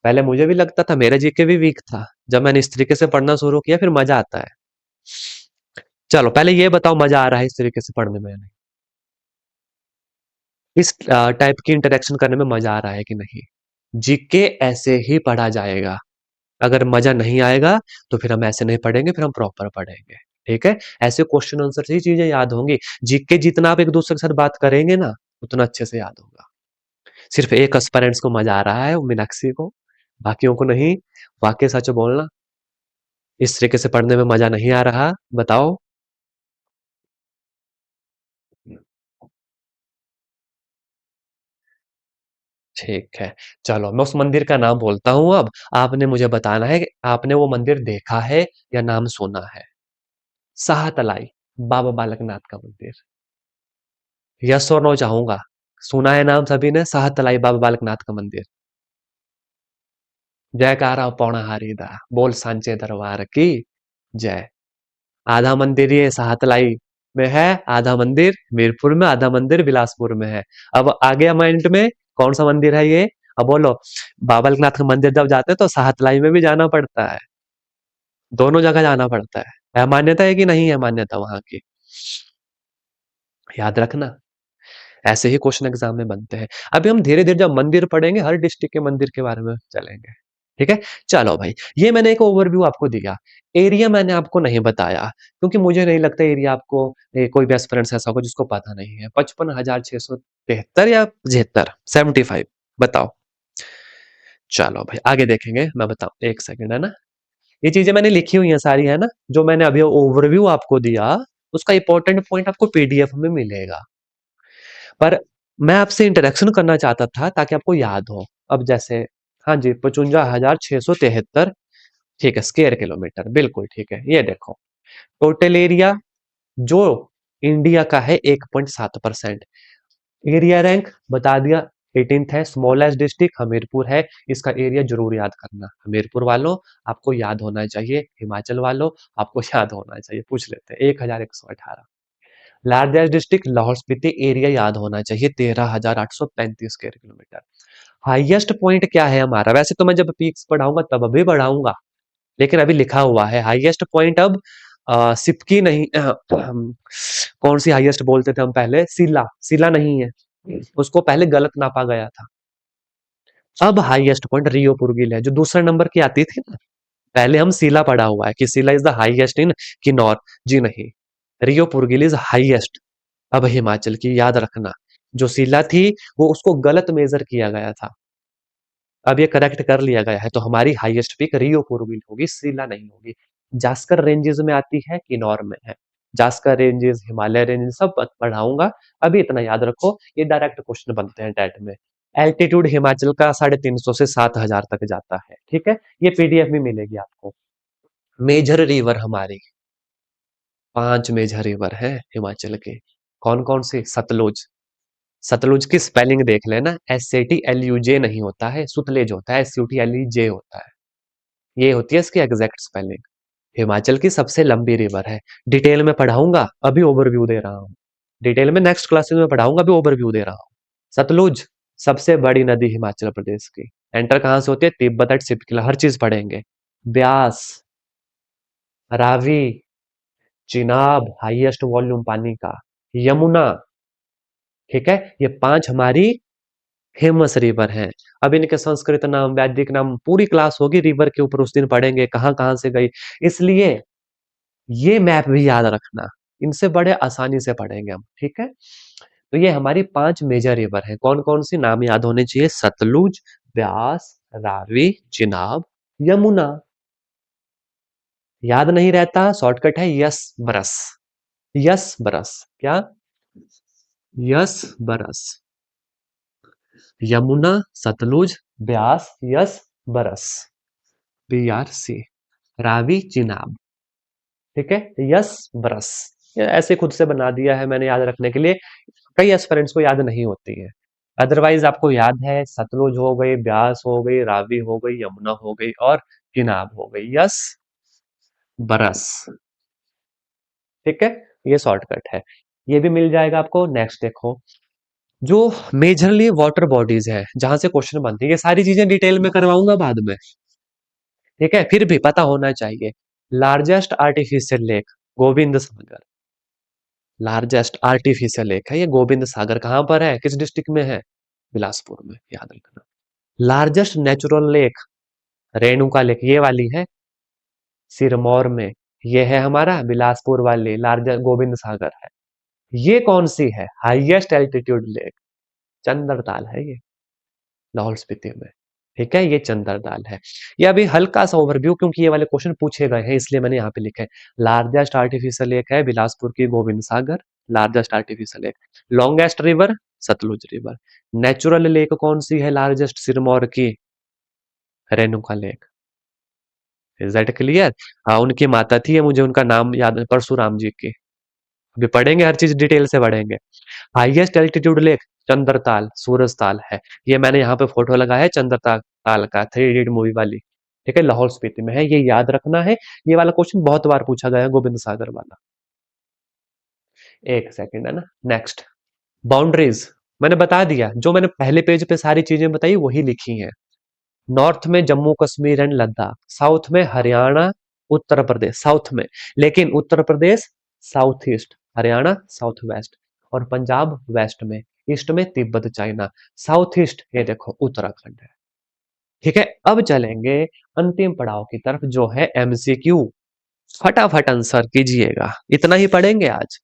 पहले मुझे भी लगता था मेरा जीके भी वीक था, जब मैंने इस तरीके से पढ़ना शुरू किया फिर मजा आता है। चलो पहले ये बताओ, मजा आ रहा है इस तरीके से पढ़ने में? इस टाइप की इंटरेक्शन करने में मजा आ रहा है कि नहीं? जीके ऐसे ही पढ़ा जाएगा। अगर मजा नहीं आएगा तो फिर हम ऐसे नहीं पढ़ेंगे, फिर हम प्रॉपर पढ़ेंगे, ठीक है। ऐसे क्वेश्चन आंसर से ही चीजें याद होंगी। जीके जितना आप एक दूसरे के साथ बात करेंगे ना, उतना अच्छे से याद होगा। सिर्फ एक एस्पिरेंट्स को मजा आ रहा है, वो मीनाक्षी को, बाकियों को नहीं। वाक्य सच बोलना, इस तरीके से पढ़ने में मजा नहीं आ रहा, बताओ। ठीक है, चलो मैं उस मंदिर का नाम बोलता हूँ अब, आपने मुझे बताना है कि आपने वो मंदिर देखा है या नाम सुना है। साहतलाई, बाबा बालकनाथ का मंदिर। यस और नो चाहूंगा। सुना है नाम सभी ने, साहतलाई बाबा बालकनाथ का मंदिर। जयकारा पौणाहारी दा, बोल सांचे दरबार की जय। आधा मंदिर ये साहतलाई में है, आधा मंदिर मीरपुर में, आधा मंदिर बिलासपुर में है। अब आगे माइंड में कौन सा मंदिर है ये? अब बोलो। बाबा बालकनाथ का मंदिर जब जाते हैं तो साहतलाई में भी जाना पड़ता है, दोनों जगह जाना पड़ता है मान्यता है कि नहीं है मान्यता वहां की? याद रखना, ऐसे ही क्वेश्चन एग्जाम में बनते हैं। अभी हम धीरे धीरे जब मंदिर पढ़ेंगे, हर डिस्ट्रिक्ट के मंदिर के बारे में चलेंगे, ठीक है। चलो भाई, ये मैंने एक ओवरव्यू आपको दिया। एरिया मैंने आपको नहीं बताया, क्योंकि मुझे नहीं लगता एरिया आपको कोई भी एस्पिरेंट्स ऐसा होगा जिसको पता नहीं है। 55,673 या 75, 75, बताओ। चलो भाई आगे देखेंगे, मैं बताऊं, एक सेकंड, है ना। ये चीजें मैंने लिखी हुई है सारी, है ना, जो मैंने अभी ओवरव्यू आपको दिया, उसका इंपॉर्टेंट पॉइंट आपको पीडीएफ में मिलेगा। पर मैं आपसे इंटरेक्शन करना चाहता था ताकि आपको याद हो। अब जैसे, हाँ जी, 55,673, ठीक है, स्क्वायर किलोमीटर, बिल्कुल ठीक है। ये देखो, टोटल एरिया जो इंडिया का है 1.7%। एरिया रैंक बता दिया, 18th है। स्मॉलेस्ट डिस्ट्रिक्ट हमीरपुर है, इसका एरिया जरूर याद करना। हमीरपुर वालों, आपको याद होना चाहिए। हिमाचल वालों, आपको याद होना चाहिए। पूछ लेते हैं, 1118। Largest district Lahaul Spiti, area याद होना चाहिए, 13,835 स्क्वायर किलोमीटर। हाईएस्ट पॉइंट क्या है हमारा? वैसे तो मैं जब पीक्स पढ़ाऊंगा तब अभी बढ़ाऊंगा, लेकिन अभी लिखा हुआ है हाईएस्ट पॉइंट। अब सिपकी नहीं, कौन सी हाईएस्ट बोलते थे हम पहले? सीला, सीला नहीं है, उसको पहले गलत नापा गया था। अब हाईएस्ट पॉइंट रियो पुरगिल है, जो दूसरे नंबर की आती थी ना। पहले हम सीला पढ़ा हुआ है कि Shilla is the highest in Kinnaur, जी नहीं, रियो पुरगिल इज हाईएस्ट। अब हिमाचल की याद रखना, जो सीला थी वो उसको गलत मेजर किया गया था, अब ये करेक्ट कर लिया गया है, तो हमारी हाईएस्ट पीक रियो पुरगिल होगी, सीला नहीं होगी। जास्कर रेंजेस में आती है, किन्नौर में है। जास्कर रेंजेस, हिमालय रेंजेस सब पढ़ाऊंगा। अभी इतना याद रखो, ये डायरेक्ट क्वेश्चन बनते हैं टेट में। एल्टीट्यूड हिमाचल का 350 से 7,000 तक जाता है, ठीक है। ये पीडीएफ में मिलेगी आपको। मेजर रिवर हमारी 5 मेजर रिवर है हिमाचल के। कौन कौन सी? सतलुज। सतलुज की स्पेलिंग देख लेना, SATLUJ नहीं होता है, सुतलेज होता है, SUTLEJ होता है। ये होती है इसकी एग्जैक्ट स्पेलिंग। हिमाचल की सबसे लंबी रिवर है। डिटेल में पढ़ाऊंगा, अभी ओवरव्यू दे रहा हूँ। डिटेल में नेक्स्ट क्लासेस में पढ़ाऊंगा, अभी ओवरव्यू दे रहा हूँ। सतलुज सबसे बड़ी नदी हिमाचल प्रदेश की। एंटर कहां से होती है? तिब्बत एट सिपकिला, हर चीज पढ़ेंगे। ब्यास, रावी, चिनाब हाईएस्ट वॉल्यूम पानी का, यमुना, ठीक है। ये 5 हमारी फेमस रिवर हैं। अब इनके संस्कृत नाम, वैदिक नाम, पूरी क्लास होगी रिवर के ऊपर, उस दिन पढ़ेंगे कहां कहां से गई। इसलिए ये मैप भी याद रखना, इनसे बड़े आसानी से पढ़ेंगे हम, ठीक है। तो ये हमारी 5 मेजर रिवर है। कौन कौन सी? नाम याद होने चाहिए, सतलुज, ब्यास, रावी, चिनाब, यमुना। याद नहीं रहता, शॉर्टकट है यस बरस। यस बरस क्या? यस बरस। यमुना, सतलुज, ब्यास, यस बरस, BRC, रावी, चिनाब, ठीक है। यस बरस, ये ऐसे खुद से बना दिया है मैंने याद रखने के लिए। कई एस्पिरेंट्स को याद नहीं होती है। अदरवाइज आपको याद है, सतलुज हो गई, ब्यास हो गई, रावी हो गई, यमुना हो गई और चिनाब हो गई। यस बरस, ठीक है। ये शॉर्टकट है, ये भी मिल जाएगा आपको। नेक्स्ट देखो, जो मेजरली वाटर बॉडीज है जहां से क्वेश्चन बनती है, ये सारी चीजें डिटेल में करवाऊंगा बाद में, ठीक है। फिर भी पता होना चाहिए। Largest artificial lake Gobind Sagar, largest artificial lake है ये गोविंद सागर। कहां पर है? किस डिस्ट्रिक्ट में है? बिलासपुर में, याद रखना। Largest natural lake Renuka lake, ये वाली है सिरमौर में। ये है हमारा बिलासपुर वाली, लार्जेस्ट गोविंद सागर है। ये कौन सी है? हाईएस्ट एल्टीट्यूड लेक, चंद्रताल है ये, लाहौल स्पीति में, ठीक है। ये चंद्रताल है। ये अभी हल्का सा ओवरव्यू, क्योंकि ये वाले क्वेश्चन पूछे गए हैं इसलिए मैंने यहाँ पे लिखा है। लार्जेस्ट आर्टिफिशियल लेक है बिलासपुर की Gobind Sagar, largest artificial lake. Longest river Sutlej river. Natural lake कौन सी है लार्जेस्ट? सिरमौर की Renuka lake. Is that clear? हाँ, उनकी माता थी, मुझे उनका नाम याद है, परशुराम जी की। अभी पढ़ेंगे, हर चीज डिटेल से पढ़ेंगे। Highest altitude lake Chandratal, Surajtal है। ये मैंने यहाँ पे फोटो लगाया है चंद्रताल ताल का, 3 इडियट मूवी वाली, ठीक है। लाहौल स्पीति में है, ये याद रखना है। ये वाला क्वेश्चन बहुत बार पूछा गया है, गोविंद सागर वाला। एक सेकंड है ना। नेक्स्ट, बाउंड्रीज मैंने बता दिया, जो मैंने पहले पेज पे सारी चीजें बताई वही लिखी हैं। नॉर्थ में जम्मू कश्मीर एंड लद्दाख, साउथ में हरियाणा, उत्तर प्रदेश साउथ में, लेकिन Uttar Pradesh south east, Haryana south west, और पंजाब वेस्ट में, ईस्ट में तिब्बत चाइना, साउथ ईस्ट ये देखो उत्तराखंड है, ठीक है। अब चलेंगे अंतिम पड़ाव की तरफ, जो है MCQ। फटाफट आंसर कीजिएगा, इतना ही पढ़ेंगे आज।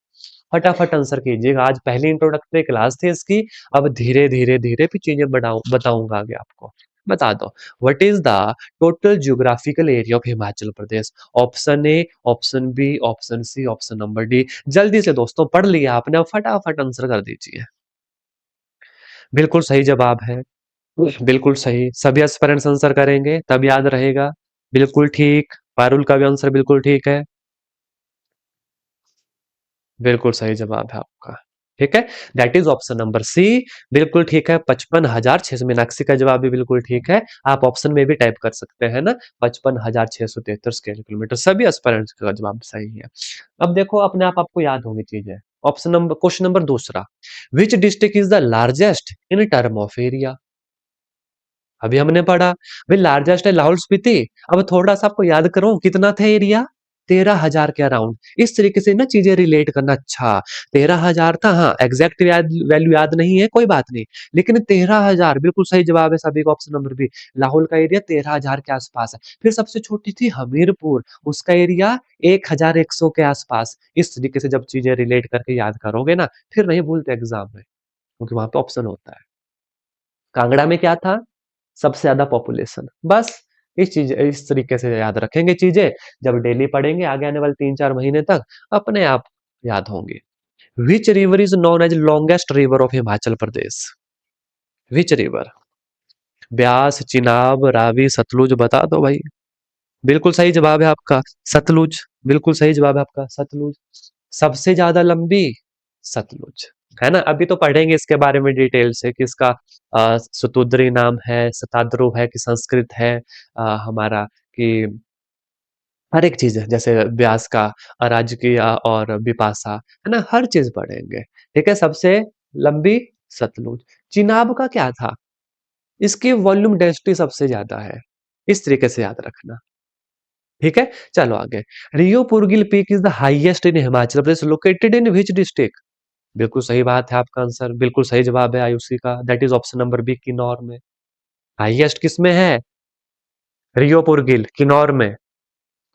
फटाफट आंसर कीजिएगा, आज पहली इंट्रोडक्टरी क्लास थी इसकी। अब धीरे धीरे धीरे भी चीजें बताऊंगा आगे आपको। बता दो, what is the total geographical area of Himachal Pradesh? Option A, option B, option C, option number D. जल्दी से दोस्तों, पढ़ लिया आपने, अब फटाफट आंसर कर दीजिए। बिल्कुल सही जवाब है, बिल्कुल सही। सभी एस्पिरेंट्स आंसर करेंगे तब याद रहेगा। बिल्कुल ठीक, पारुल का भी आंसर बिल्कुल ठीक है, बिल्कुल सही जवाब है आपका, ठीक है। That is option number C, बिल्कुल ठीक है। 55,600, मीनाक्षी का जवाब भी बिल्कुल ठीक है। आप ऑप्शन में भी टाइप कर सकते हैं ना, 55,673 स्क्वायर किलोमीटर। सभी एस्पिरेंट्स का जवाब सही है। अब देखो, अपने आप आपको याद होंगी चीजें। ऑप्शन नंबर, क्वेश्चन नंबर दूसरा, which district is the largest in term of area? अभी हमने पढ़ा भाई लार्जेस्ट है लाहौल स्पीति। अब थोड़ा सा आपको याद करो, कितना था एरिया? 13,000 के अराउंड। इस तरीके से ना चीजें रिलेट करना। अच्छा, 13,000 था, हाँ एग्जैक्ट वैल्यू याद नहीं है, कोई बात नहीं, लेकिन 13,000 बिल्कुल सही जवाब है सभी का। ऑप्शन नंबर बी, लाहौल का एरिया 13,000 के आसपास है। फिर सबसे छोटी थी हमीरपुर, उसका एरिया 1,100 के आसपास। इस तरीके से जब चीजें रिलेट करके याद करोगे ना, फिर नहीं भूलते एग्जाम में, क्योंकि वहां पे ऑप्शन होता है। कांगड़ा में क्या था? सबसे ज्यादा पॉपुलेशन, बस इस तरीके से याद रखेंगे चीजें, जब डेली पढ़ेंगे आगे आने वाले 3-4 महीने तक अपने आप याद होंगी। Which river is known as longest river of Himachal Pradesh? Which river? Beas, Chenab, Ravi, Sutlej, बता दो भाई। बिल्कुल सही जवाब है आपका सतलुज। बिल्कुल सही जवाब है आपका सतलुज। सबसे ज्यादा लंबी सतलुज, है ना। अभी तो पढ़ेंगे इसके बारे में डिटेल से कि इसका सुतुद्री नाम है, शताद्रु है कि संस्कृत है, हमारा कि हर एक चीज है, जैसे व्यास का अराजकीय और विपाशा, है ना, हर चीज पढ़ेंगे। ठीक है, सबसे लंबी सतलुज। चिनाब का क्या था? इसकी वॉल्यूम डेंसिटी सबसे ज्यादा है, इस तरीके से याद रखना। ठीक है, चलो आगे। Reo Purgyil peak is the highest in Himachal Pradesh, located in which district? बिल्कुल सही बात है आपका आंसर, बिल्कुल सही जवाब है आयुषी का, that is option number B, Kinnaur में। हाईएस्ट किस में है? रियो पुरगिल किन्नौर में।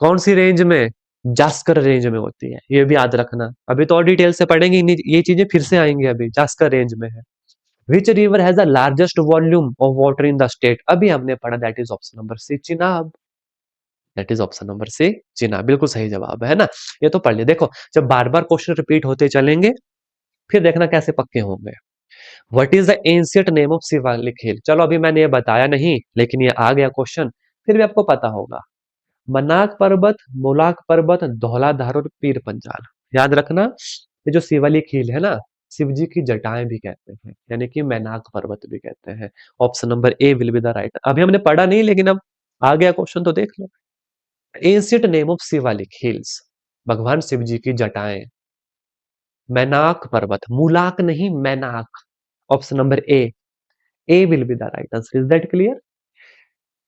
कौन सी रेंज में? जास्कर रेंज में होती है, ये भी याद रखना। अभी तो और डिटेल से पढ़ेंगे, ये चीजें फिर से आएंगी, अभी जास्कर रेंज में है। Which river has the largest volume of water in the state? अभी हमने पढ़ा, that is option number C, Chenab. That is option number C, Chenab, बिल्कुल सही जवाब है ना। ये तो पढ़ लिया। देखो, जब बार बार क्वेश्चन रिपीट होते चलेंगे फिर देखना कैसे पक्के होंगे। What is the ancient name of Shivalik hill? चलो अभी मैंने ये बताया नहीं, लेकिन ये आ गया क्वेश्चन, फिर भी आपको पता होगा। मनाक पर्वत, मोलाक पर्वत, धौलाधार और पीर पंजाल। याद रखना, ये जो शिवालिक हिल है ना, शिव जी की जटाएं भी कहते हैं, यानी कि मैनाक पर्वत भी कहते हैं। Option number A will be the right. अभी हमने पढ़ा नहीं, लेकिन अब आ गया क्वेश्चन तो देख लो। Ancient name of Shivalik hills, भगवान शिव जी की जटाएं। मैनाक पर्वत, मूलाक नहीं, Mainak. Option number A, A will be the right answer. Is that clear?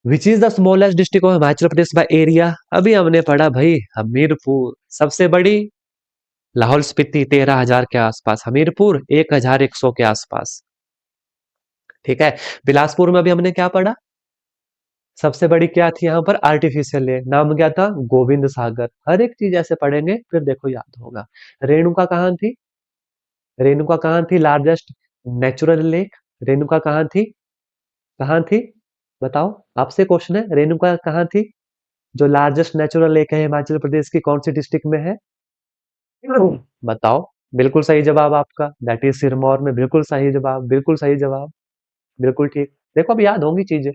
Which is the smallest district of Himachal Pradesh by area? अभी हमने पढ़ा भाई, हमीरपुर। सबसे बड़ी लाहौल स्पीति 13,000 के आसपास, हमीरपुर 1,100 के आसपास। ठीक है, बिलासपुर में अभी हमने क्या पढ़ा? सबसे बड़ी क्या थी यहाँ पर? आर्टिफिशियल लेक, नाम क्या था? गोविंद सागर। हर एक चीज ऐसे पढ़ेंगे फिर देखो याद होगा। रेणुका कहाँ थी? रेणुका कहाँ थी? Largest natural lake. रेणुका कहाँ थी? कहाँ थी? बताओ, आपसे क्वेश्चन है, रेणुका कहाँ थी? जो लार्जेस्ट नेचुरल लेक है हिमाचल प्रदेश की, कौन सी डिस्ट्रिक्ट में है? बताओ। बिल्कुल सही जवाब आपका, दैट इज सिरमौर में। बिल्कुल सही जवाब, बिल्कुल सही जवाब, बिल्कुल ठीक। देखो अब याद होंगी चीजें।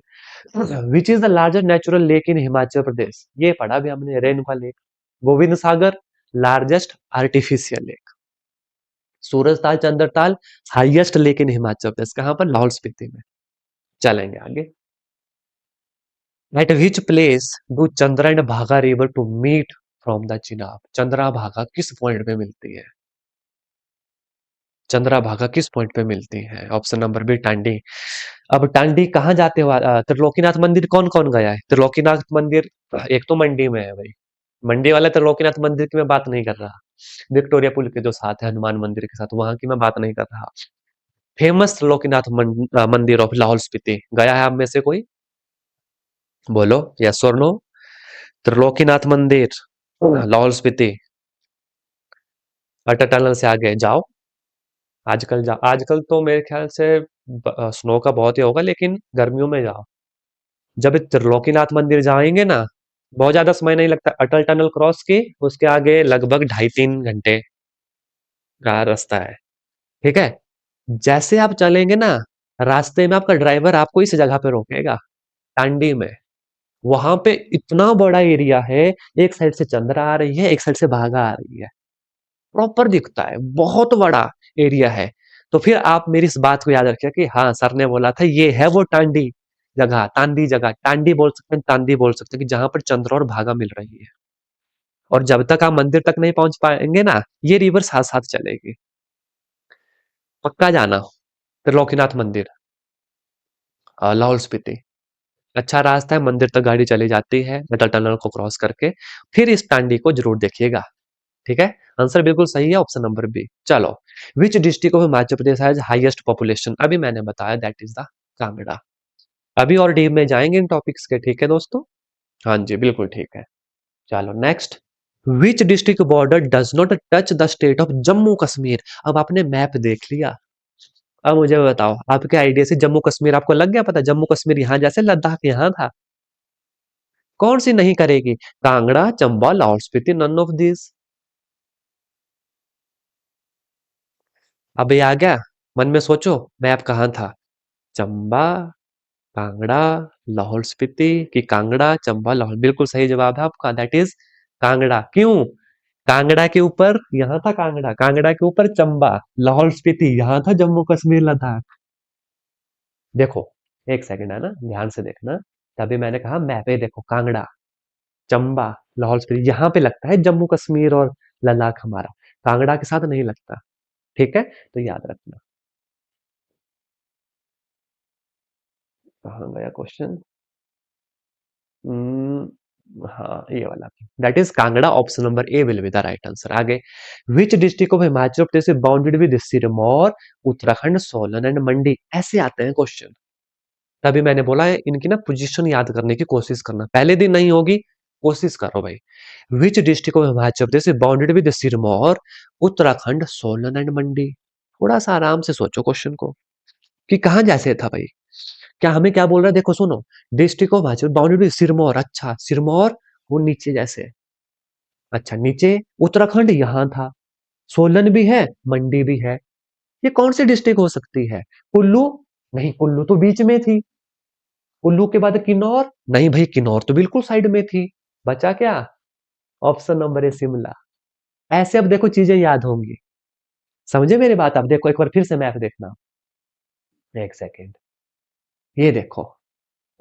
Which is the largest natural lake in Himachal Pradesh? ये पढ़ा भी हमने, Renuka lake. Gobind Sagar largest artificial lake. Surajtal, Chandratal highest lake in Himachal Pradesh, कहां पर? लाहौल स्पीति में। चलेंगे आगे। At which place do Chandra and Bhaga river to meet from the Chenab? Chandra Bhaga किस पॉइंट पे मिलती है? चंद्रा भागा किस पॉइंट पे मिलती है? ऑप्शन नंबर बी, टांडी। अब टांडी कहाँ जाते हो? त्रिलोकीनाथ मंदिर कौन कौन गया है? त्रिलोकीनाथ मंदिर एक तो मंडी में है भाई, मंडी वाले त्रिलोकीनाथ मंदिर की मैं बात नहीं कर रहा। विक्टोरिया पुल के जो साथ है हनुमान मंदिर के साथ, वहां की मैं बात नहीं कर रहा। फेमस त्रिलोकीनाथ मंदिर ऑफ लाहौल स्पीति, गया है आप में से कोई? बोलो यस और नो। त्रिलोकीनाथ मंदिर लाहौल स्पीति, अटल टनल से आगे जाओ। आजकल आजकल तो मेरे ख्याल से स्नो का बहुत ही होगा, लेकिन गर्मियों में जाओ। जब त्रिलोकीनाथ मंदिर जाएंगे ना, बहुत ज्यादा समय नहीं लगता, अटल टनल क्रॉस की उसके आगे लगभग 2.5-3 घंटे का रास्ता है। ठीक है, जैसे आप चलेंगे ना, रास्ते में आपका ड्राइवर आपको इस जगह पे रोकेगा, टांडी में। वहां पे इतना बड़ा एरिया है, एक साइड से चंद्रा आ रही है, एक साइड से भागा आ रही है, प्रॉपर दिखता है, बहुत बड़ा एरिया है। तो फिर आप मेरी इस बात को याद रखिए कि हाँ, सर ने बोला था ये है वो टांडी जगह, तांदी जगह, टांडी बोल सकते हैं, तांदी बोल सकते हैं, कि जहां पर चंद्र और भागा मिल रही है। और जब तक आप मंदिर तक नहीं पहुंच पाएंगे ना, ये रिवर साथ साथ चलेगी। पक्का जाना त्रिलोकीनाथ मंदिर, लाहौल स्पीति। अच्छा रास्ता है, मंदिर तक गाड़ी चली जाती है अटल टनल को क्रॉस करके। फिर इस टांडी को जरूर देखिएगा। ठीक है, आंसर बिल्कुल सही है, ऑप्शन नंबर बी। चलो, which district of Himachal Pradesh has highest population? अभी मैंने बताया, दैट इज द कांगड़ा। अभी और डीप में जाएंगे इन टॉपिक्स के, ठीक है दोस्तों? हाँ जी, बिल्कुल ठीक है। चलो next. Which district border does not touch the state of Jammu Kashmir? अब आपने मैप देख लिया, अब मुझे बताओ, आपके आइडिया से जम्मू कश्मीर आपको लग गया पता? जम्मू कश्मीर यहाँ, जैसे लद्दाख यहाँ था, कौन सी नहीं करेगी? Kangra, Chamba, Lahaul Spiti, none of this. अब ये आ गया, मन में सोचो मैप कहाँ था। चंबा, कांगड़ा, लाहौल स्पीति की कांगड़ा, चंबा, लाहौल। बिल्कुल सही जवाब है आपका, दैट इज कांगड़ा। क्यों? कांगड़ा के ऊपर यहां था, कांगड़ा, कांगड़ा के ऊपर चंबा, लाहौल स्पीति यहां था, जम्मू कश्मीर लद्दाख। देखो, एक सेकंड है ना, ध्यान से देखना। तभी मैंने कहा मैप पे देखो, कांगड़ा, चंबा, लाहौल स्पीति यहां पे लगता है जम्मू कश्मीर और लद्दाख हमारा, कांगड़ा के साथ नहीं लगता। ठीक है, तो याद रखना। कहाँ गया क्वेश्चन? हाँ, ये वाला। That is Kangra, option number A will be the right answer. आगे, which district of Himachal Pradesh is bounded with Sirmaur, Uttarakhand, Solan and Mandi. ऐसे आते हैं क्वेश्चन। तभी मैंने बोला है इनकी ना पोजीशन याद करने की कोशिश करना, पहले दिन नहीं होगी, कोशिश करो भाई। Which district of Himachal Pradesh is bounded with Sirmaur, Uttarakhand, Solan and Mandi. थोड़ा सा आराम से सोचो क्वेश्चन को, कि कहाँ जैसे था भाई। क्या हमें क्या बोल रहा है, देखो सुनो। District of Himachal bounded with Sirmaur, अच्छा सिरमौर वो नीचे जैसे, अच्छा नीचे। उत्तराखंड यहां था, सोलन भी है, मंडी भी है। ये कौन सी डिस्ट्रिक्ट हो सकती है? कुल्लू? नहीं, कुल्लू तो बीच में थी। कुल्लू के बाद किन्नौर? नहीं भाई, किन्नौर तो बिल्कुल साइड में थी। बचा क्या? ऑप्शन नंबर ए, शिमला। ऐसे अब देखो चीजें याद होंगी। समझे मेरी बात? अब देखो एक बार फिर से मैप देखना, एक सेकेंड। ये देखो,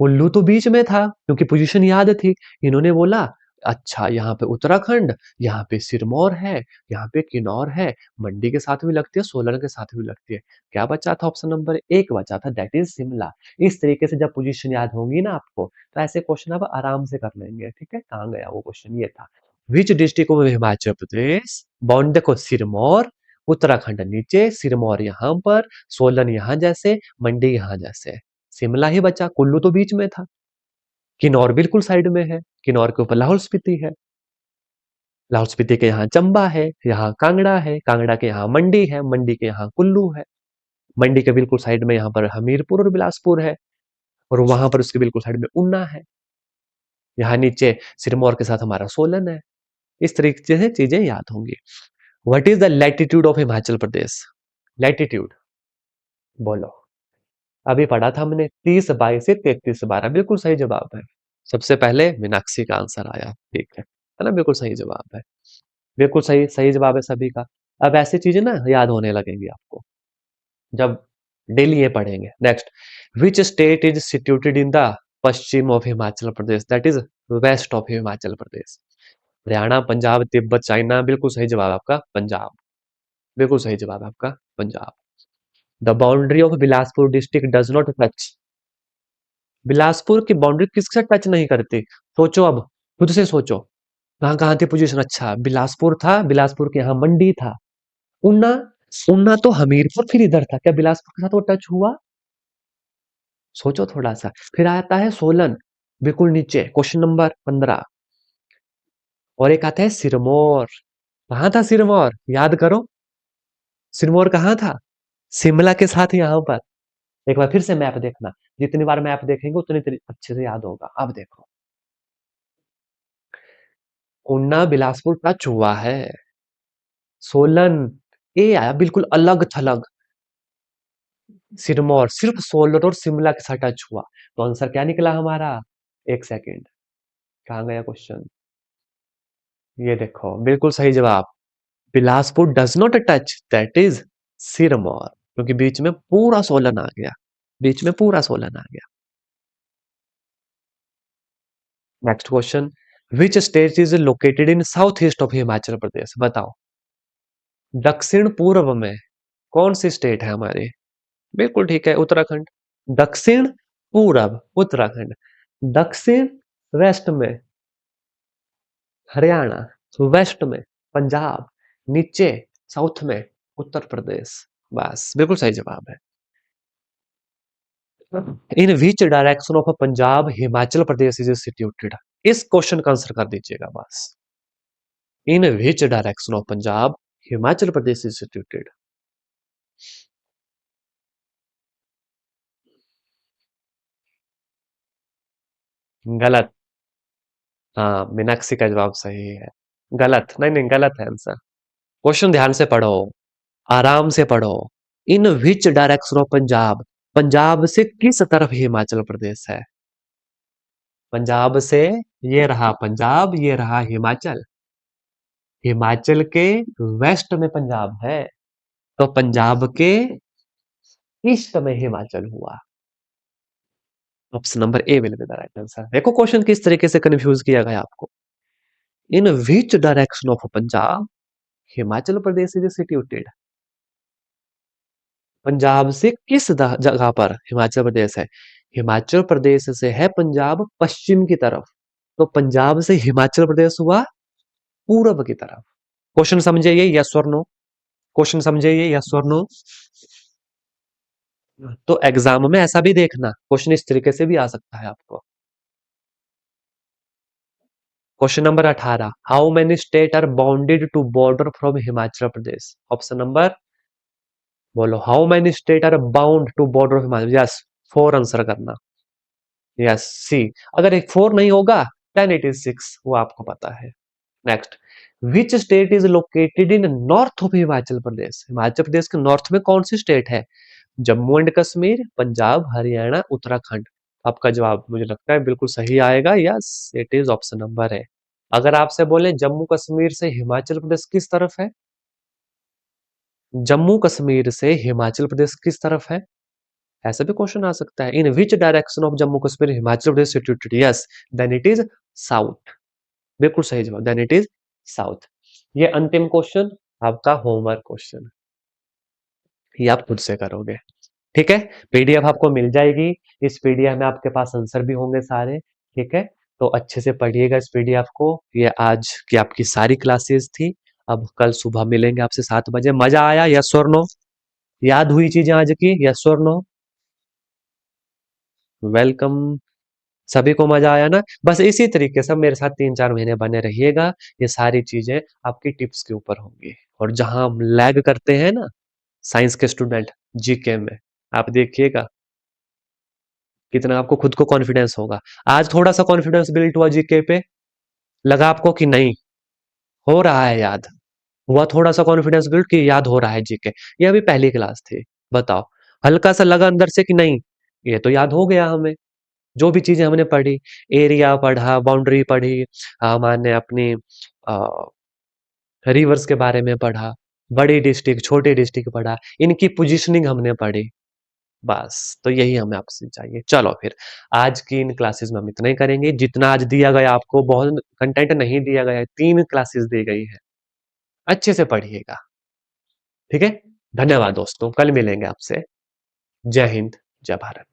कुल्लू तो बीच में था क्योंकि पोजीशन याद थी। इन्होंने बोला अच्छा यहाँ पे उत्तराखंड, यहाँ पे सिरमौर है, यहाँ पे किन्नौर है, मंडी के साथ भी लगती है, सोलन के साथ भी लगती है। क्या बचा था? ऑप्शन नंबर एक बचा था, दैट इज शिमला। इस तरीके से जब पोजीशन याद होंगी ना आपको, तो ऐसे क्वेश्चन आप आराम से कर लेंगे। ठीक है, कहाँ गया वो क्वेश्चन? ये था, विच district of Himachal Pradesh bound, देखो सिरमौर, उत्तराखंड नीचे, सिरमौर यहाँ पर, सोलन यहाँ जैसे, मंडी यहाँ जैसे। शिमला ही बचा, कुल्लू तो बीच में था। किन्नौर बिल्कुल साइड में है, किन्नौर के ऊपर लाहौल स्पीति है, लाहौल स्पीति के यहाँ चंबा है, यहाँ कांगड़ा है, कांगड़ा के यहाँ मंडी है, मंडी के यहाँ कुल्लू है, मंडी के बिल्कुल साइड में यहाँ पर हमीरपुर और बिलासपुर है, और वहां पर उसके बिल्कुल साइड में ऊना है। यहाँ नीचे सिरमौर के साथ हमारा सोलन है। इस तरीके से चीजें याद होंगी। What is the latitude of Himachal Pradesh? Latitude बोलो। अभी पढ़ा था हमने, 30/22 से 33/12, बिल्कुल सही जवाब है। सबसे पहले मीनाक्षी का आंसर आया, ठीक है ना, बिल्कुल सही जवाब है। बिल्कुल सही सही जवाब है सभी का। अब ऐसी चीजें ना याद होने लगेंगी आपको जब डेली ये पढ़ेंगे। Next, which state is situated in the पश्चिम of Himachal Pradesh, that is west of Himachal Pradesh. Haryana, Punjab, Tibet, China. बिल्कुल सही जवाब आपका पंजाब, बिल्कुल सही जवाब आपका Punjab. The boundary of Bilaspur district does not touch, Bilaspur की बाउंड्री किसके साथ टच नहीं करती? सोचो अब, खुद से सोचो, कहाँ कहाँ थी पोजीशन? अच्छा बिलासपुर था, बिलासपुर के यहाँ मंडी था। ऊना, ऊना तो हमीरपुर फिर इधर था, क्या बिलासपुर के साथ वो टच हुआ? सोचो थोड़ा सा। फिर आता है सोलन, बिल्कुल नीचे, क्वेश्चन नंबर 15। और एक आता है सिरमौर। कहाँ था सिरमौर? याद करो, सिरमौर कहाँ था? शिमला के साथ यहाँ पर। एक बार फिर से मैप देखना, जितनी बार मैप देखेंगे उतनी अच्छे से याद होगा। अब देखो, ऊना बिलासपुर टच हुआ है, सोलन ये आया बिल्कुल अलग थलग, सिरमौर सिर्फ सोलन और शिमला के साथ टच हुआ। तो आंसर क्या निकला हमारा? एक सेकेंड, कहाँ गया क्वेश्चन? ये देखो, बिल्कुल सही जवाब, Bilaspur does not touch, that is Sirmaur, क्योंकि बीच में पूरा सोलन आ गया, बीच में पूरा सोलन आ गया। Next question, which state is located in south east of Himachal Pradesh? बताओ, दक्षिण पूर्व में कौन सी स्टेट है हमारी? बिल्कुल ठीक है, उत्तराखंड। दक्षिण पूरब उत्तराखंड, दक्षिण वेस्ट में हरियाणा, वेस्ट में पंजाब, नीचे साउथ में उत्तर प्रदेश। बस बिल्कुल सही जवाब है। In which direction of Punjab Himachal Pradesh is situated? इस क्वेश्चन का आंसर कर दीजिएगा बस। In which direction of Punjab Himachal Pradesh is situated? गलत। हाँ, मीनाक्षी का जवाब सही है। गलत, नहीं नहीं, गलत है आंसर। क्वेश्चन ध्यान से पढ़ो, आराम से पढ़ो। In which direction of Punjab, Punjab से किस तरफ हिमाचल प्रदेश है? पंजाब से, ये रहा पंजाब, ये रहा हिमाचल। हिमाचल के वेस्ट में पंजाब है, तो पंजाब के ईस्ट में हिमाचल हुआ। Option number A will be the right answer. देखो क्वेश्चन किस तरीके से कंफ्यूज किया गया आपको। In which direction of Punjab Himachal Pradesh is situated, Punjab से किस जगह पर हिमाचल प्रदेश है? हिमाचल प्रदेश से है पंजाब पश्चिम की तरफ, तो पंजाब से हिमाचल प्रदेश हुआ पूरब की तरफ। क्वेश्चन समझे ये, यस और नो? क्वेश्चन समझे ये, यस और नो? तो एग्जाम में ऐसा भी देखना, क्वेश्चन इस तरीके से भी आ सकता है आपको। Question number 18, how many state are bounded to border from Himachal Pradesh? Option number बोलो, how many state are bound to border of Himachal? Yes, 4 answer करना। Yes, C. अगर एक 4 नहीं होगा, देन इट इज 6, वो आपको पता है। Next, which state is located in north of Himachal Pradesh? Himachal Pradesh के नॉर्थ में कौन सी स्टेट है? जम्मू एंड कश्मीर, पंजाब, हरियाणा, उत्तराखंड। आपका जवाब मुझे लगता है बिल्कुल सही आएगा। Yes, it is option number है। अगर आपसे बोले जम्मू कश्मीर से हिमाचल प्रदेश किस तरफ है, जम्मू कश्मीर से हिमाचल प्रदेश किस तरफ है, ऐसा भी क्वेश्चन आ सकता है। In which direction of Jammu Kashmir Himachal Pradesh situated? Yes, then it is south. बिल्कुल सही जवाब, देन इट इज साउथ। ये अंतिम क्वेश्चन आपका होमवर्क क्वेश्चन, ये आप खुद से करोगे। ठीक है, पीडीएफ आपको मिल जाएगी। इस पीडीएफ में आपके पास आंसर भी होंगे सारे। ठीक है, तो अच्छे से पढ़िएगा इस पीडीएफ को। ये आज की आपकी सारी क्लासेस थी। अब कल सुबह मिलेंगे आपसे 7 बजे। मजा आया, यस और नो? याद हुई चीजें आज की, यस और नो? वेलकम। सभी को मजा आया ना? बस इसी तरीके से मेरे साथ 3-4 महीने बने रहिएगा। ये सारी चीजें आपकी टिप्स के ऊपर होंगी। और जहां हम लैग करते हैं ना, साइंस के स्टूडेंट, जीके में, आप देखिएगा कितना आपको खुद को कॉन्फिडेंस होगा। आज थोड़ा सा कॉन्फिडेंस बिल्ड हुआ जीके पे, लगा आपको कि नहीं हो रहा है याद, हुआ थोड़ा सा कॉन्फिडेंस बिल्ड कि याद हो रहा है जीके। ये अभी पहली क्लास थी, बताओ, हल्का सा लगा अंदर से कि नहीं ये तो याद हो गया हमें। जो भी चीजें हमने पढ़ी, एरिया पढ़ा, बाउंड्री पढ़ी, हमने अपनी रिवर्स के बारे में पढ़ा, बड़ी डिस्ट्रिक्ट छोटी डिस्ट्रिक्ट पढ़ा, इनकी पोजीशनिंग हमने पढ़ी। बस तो यही हमें आपसे चाहिए। चलो फिर आज की इन क्लासेस में हम इतना ही करेंगे जितना आज दिया गया। आपको बहुत कंटेंट नहीं दिया गया है, 3 क्लासेस दी गई है, अच्छे से पढ़िएगा। ठीक है, धन्यवाद दोस्तों, कल मिलेंगे आपसे। जय हिंद, जय भारत।